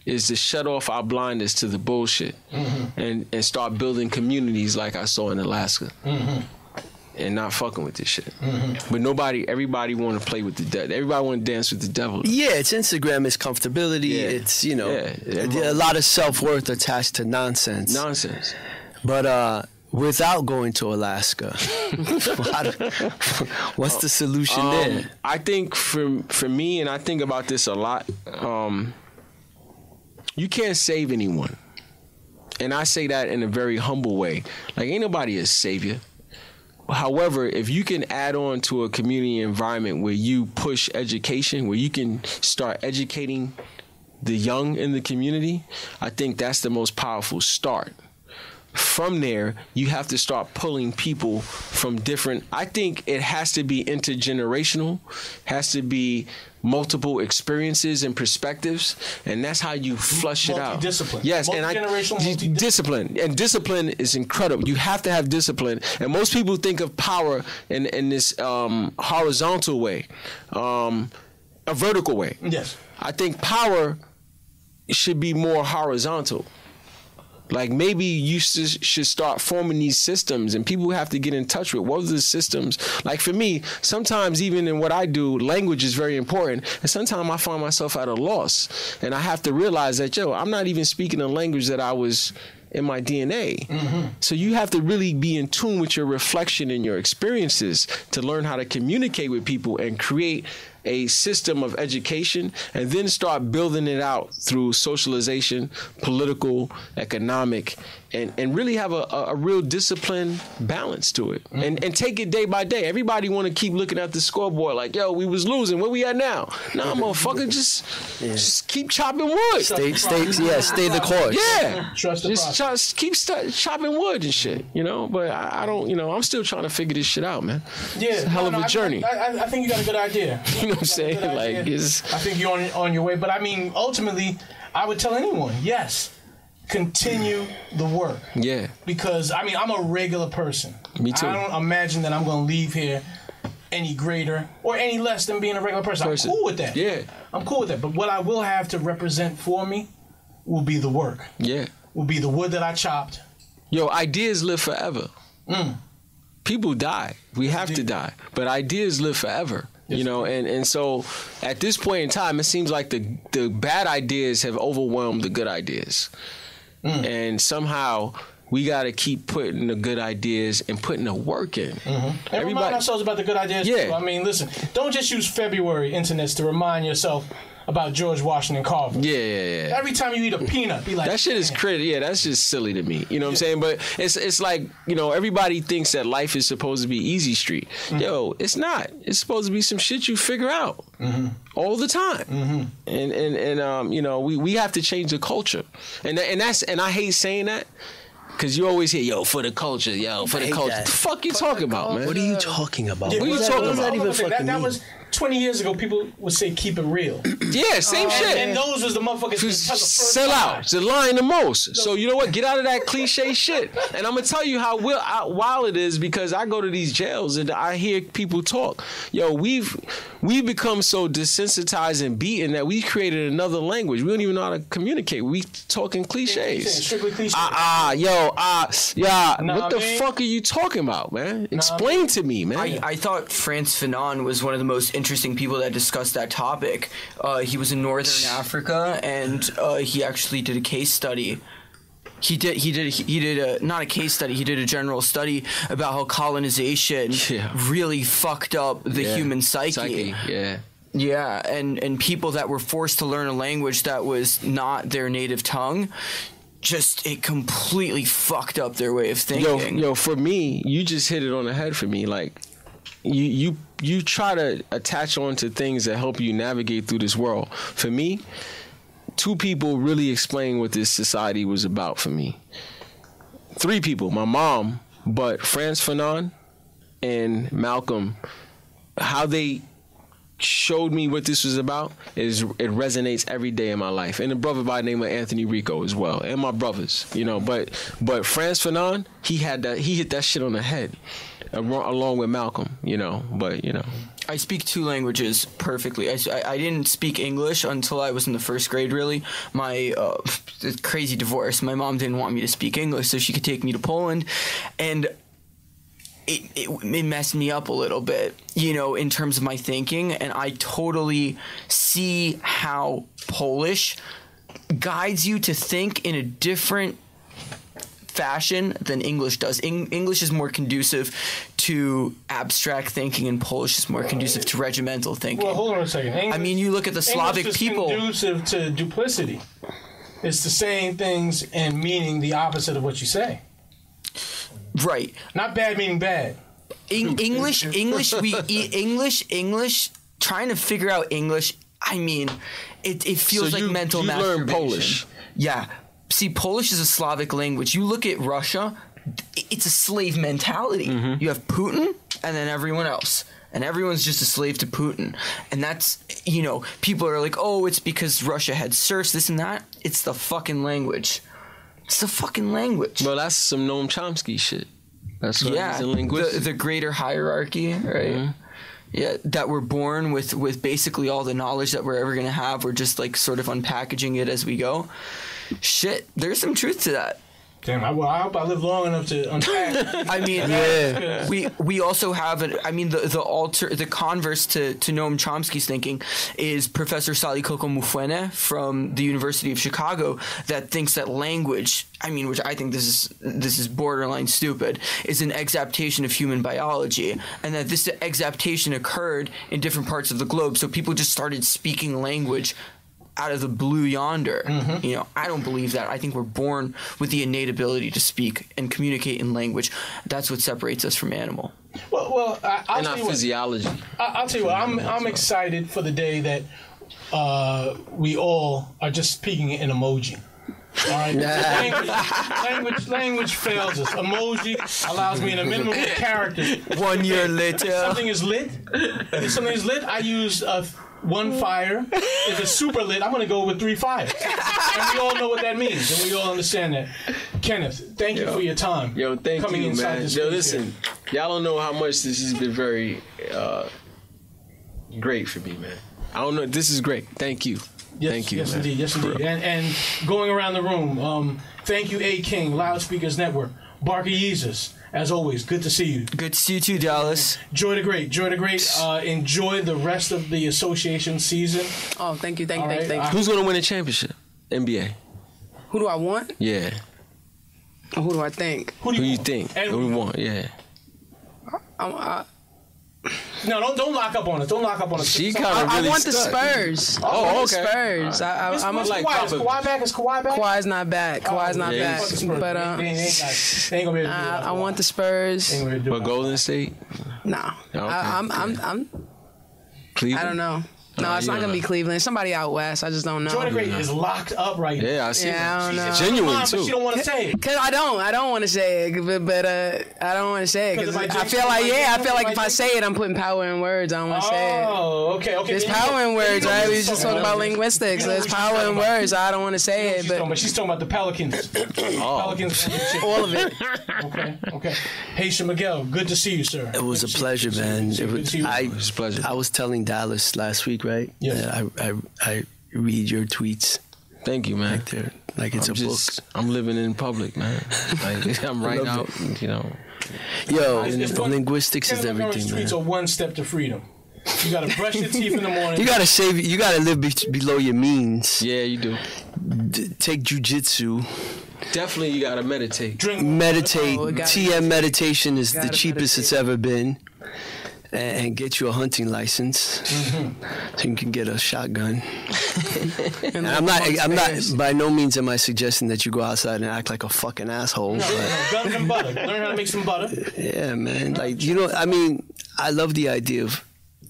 is to shut off our blindness to the bullshit and start building communities like I saw in Alaska. and not fucking with this shit. But everybody want to play with the devil. Everybody want to dance with the devil. Yeah, it's Instagram, it's comfortability, it's, you know, a lot of self-worth attached to nonsense. But without going to Alaska, what's the solution there? I think for me, and I think about this a lot, you can't save anyone. And I say that in a very humble way. Like, ain't nobody a savior. However, if you can add on to a community environment where you push education, where you can start educating the young in the community, I think that's the most powerful start. From there, you have to start pulling people from different, I think it has to be intergenerational, has to be multiple experiences and perspectives, and that's how you flush it out. Discipline. Yes, and discipline is incredible. You have to have discipline, and most people think of power in this horizontal way, a vertical way. Yes, I think power should be more horizontal. Like, maybe you should start forming these systems, and people have to get in touch with what are the systems. Like, for me, sometimes even in what I do, language is very important. And sometimes I find myself at a loss. And I have to realize that, I'm not even speaking a language that I was in my DNA. So you have to really be in tune with your reflection and your experiences to learn how to communicate with people and create a system of education, and then start building it out through socialization, political, economic, and really have a real discipline balance to it. And take it day by day. Everybody want to keep looking at the scoreboard like, we was losing. Where we at now? Nah, motherfucker, just keep chopping wood. Stay the course. Yeah. Just keep chopping wood and shit, But I don't, I'm still trying to figure this shit out, man. Yeah. It's a hell of a journey. I think you got a good idea. You know what I'm saying? Like, I think you're on your way. But I mean, ultimately, I would tell anyone, yes, continue the work. Yeah. Because, I mean, I'm a regular person. Me too. I don't imagine that I'm going to leave here any greater or any less than being a regular person. I'm cool with that. Yeah. I'm cool with that. But what I will have to represent for me will be the work. Yeah. Will be the wood that I chopped. Ideas live forever. People die. We have to die. But ideas live forever. And so at this point in time, it seems like the bad ideas have overwhelmed the good ideas. And somehow we got to keep putting the good ideas and putting the work in. And remind ourselves about the good ideas too. I mean, listen, don't just use February internets to remind yourself about George Washington Carver. Yeah. Every time you eat a peanut, be like, that shit is crazy. Yeah, that's just silly to me. You know what I'm saying? But it's like, everybody thinks that life is supposed to be easy street. It's not. It's supposed to be some shit you figure out all the time. And we have to change the culture. And I hate saying that. Cause you always hear, for the culture, for the culture. What the fuck you talking about, man? What are you talking about? Yeah, what are you talking about? Even that was 20 years ago. People would say, "Keep it real." Yeah, same shit. And those was the motherfuckers that sell out. They're lying the most. So you know what? Get out of that cliche shit. And I'm gonna tell you how wild it is, because I go to these jails and I hear people talk. We've become so desensitized and beaten that we created another language. We don't even know how to communicate. We talking cliches. Strictly cliches. What the fuck are you talking about, man? Explain to me, man. I thought Frantz Fanon was one of the most interesting people that discussed that topic. He was in Northern Africa, and he actually did a case study. He did not a case study. He did a general study about how colonization really fucked up the human psyche. Yeah, and people that were forced to learn a language that was not their native tongue, it completely fucked up their way of thinking. For me, you just hit it on the head for me. Like, you try to attach on to things that help you navigate through this world. For me, two people really explain what this society was about for me. Three people, my mom, but Frantz Fanon and Malcolm, how they showed me what this was about it resonates every day in my life. And a brother by the name of Anthony Rico as well, and my brothers, but Frantz Fanon, he hit that shit on the head along with Malcolm, I speak two languages perfectly. I didn't speak English until I was in the first grade, really. My crazy divorce, my mom didn't want me to speak English so she could take me to Poland, and it messed me up a little bit, in terms of my thinking, and I totally see how Polish guides you to think in a different fashion than English does. English is more conducive to abstract thinking, and Polish is more conducive to regimental thinking. Well, hold on a second. English, you look at the Slavic English is people. conducive to duplicity. It's the saying things and meaning the opposite of what you say. Right. Not bad meaning bad. English, trying to figure out English, it feels like mental masturbation. Learn Polish. Yeah. See, Polish is a Slavic language. You look at Russia, it's a slave mentality. Mm-hmm. You have Putin and then everyone else. And everyone's just a slave to Putin. And that's, people are like, oh, it's because Russia had serfs, this and that. It's the fucking language. It's the fucking language. Well, that's some Noam Chomsky shit. That's what yeah, the greater hierarchy, right? Mm-hmm. Yeah, that we're born with basically all the knowledge that we're ever going to have. We're just like sort of unpackaging it as we go. Shit, there's some truth to that. Damn, I hope I live long enough to unpack. We also have the converse to Noam Chomsky's thinking is Professor Sally Coco Mufwene from the University of Chicago that thinks that language, which I think this is borderline stupid, is an exaptation of human biology, and that this exaptation occurred in different parts of the globe, so people just started speaking language out of the blue yonder. Mm-hmm. I don't believe that. I think we're born with the innate ability to speak and communicate in language. That's what separates us from animal. Well, I'll tell you what, physiology. I'll tell you what. I'm excited for the day that we all are just speaking in emoji. All right. Language fails us. Emoji allows me in a minimum of characters. 1 year later, if something is lit, I use one fire. If it's super lit, I'm going to go with 3 fires. And we all know what that means, and we all understand that. Kenneth, thank you for your time. Thank coming you, inside man. This listen, y'all don't know how much this has been very great for me, man. I don't know. This is great. Thank you. Yes, thank you. Yes, man. indeed. Yes, indeed. And going around the room, thank you, A. King, Loudspeakers Network, Barker Yeezus. As always, good to see you. Good to see you too, Dallas. Joy the Great. Enjoy the rest of the association season. Oh, thank you. Thank you. Who's going to win a championship? NBA. Who do I want? Yeah. Or who do I think? Who do you think? Who we want? Yeah. No, don't lock up on us. Don't lock up on us. She kind of really I want the Spurs. Oh, okay. Spurs. I'm like Kawhi back? Is Kawhi back? Kawhi's not back. Kawhi's not back. But they ain't gonna be able to do that. I want the Spurs. But Golden State? No. Okay. I'm Cleveland? I don't know. No, it's not gonna be Cleveland. Somebody out west. I just don't know. Jordan Great is locked up right now. Yeah, I see. Yeah, I don't know. Genuine too. But she don't want to say it. Cause I don't want to say it, but I don't want to say it. Cause I feel like if I say it, I'm putting power in words. I don't want to say it. Oh, okay. There's power in words, right? We just talking about linguistics. There's power in words. I don't want to say it, but she's talking about the Pelicans. Pelicans, all of it. Okay. Haitian Miguel, good to see you, sir. It was a pleasure, man. It was a pleasure. I was telling Dallas last week, right? Yeah. I read your tweets. Thank you, man. Like it's a book. I'm living in public, man. Like I'm writing out, Yo, linguistics is everything, man. Tweets are one step to freedom. You gotta brush your teeth in the morning. You gotta save. You gotta live below your means. Yeah, you do. Take jujitsu. Definitely, you gotta meditate. Meditate. TM meditation is the cheapest it's ever been. And get you a hunting license, so you can get a shotgun. And I'm not. By no means am I suggesting that you go outside and act like a fucking asshole. No, guns and butter. Learn how to make some butter. Yeah, man. Like I love the idea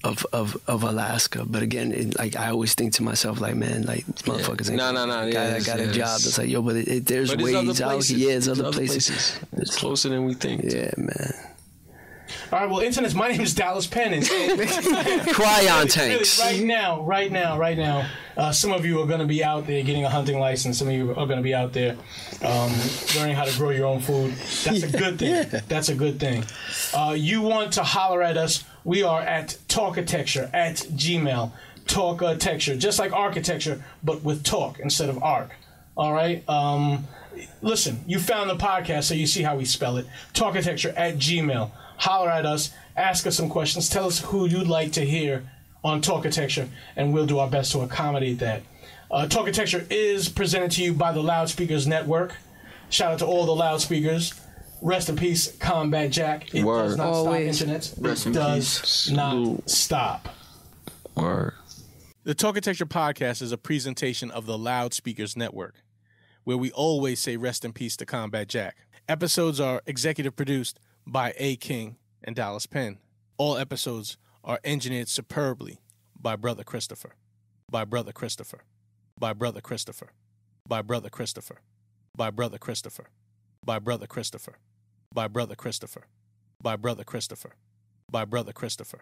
of Alaska, but again, I always think to myself, like, man, like these motherfuckers ain't. No. I got a job. It's like, yo, but there's ways out here. Yeah, there's other places. It's closer than we think. Yeah, man. All right, well, internets, my name is Dallas Penn. Cryon tanks. Right now, some of you are going to be out there getting a hunting license. Some of you are going to be out there learning how to grow your own food. That's a good thing. Yeah. That's a good thing. You want to holler at us, we are at Talkitecture, at Gmail. Talkitecture, just like architecture, but with talk instead of arc. All right? Listen, you found the podcast, so you see how we spell it. Talkitecture at Gmail. holler at us, ask us some questions, tell us who you'd like to hear on Talkitecture, and we'll do our best to accommodate that. Talkitecture is presented to you by the Loudspeakers Network. Shout out to all the loudspeakers. Rest in peace, Combat Jack. It Word. does not Always. stop internet. Rest It in does peace. not stop. Word. The Talkitecture podcast is a presentation of the Loudspeakers Network, where we always say rest in peace to Combat Jack. Episodes are executive produced by A. King and Dallas Penn. All episodes are engineered superbly by Brother Christopher. By Brother Christopher. By Brother Christopher. By Brother Christopher. By Brother Christopher. By Brother Christopher. By Brother Christopher. By Brother Christopher. By Brother Christopher.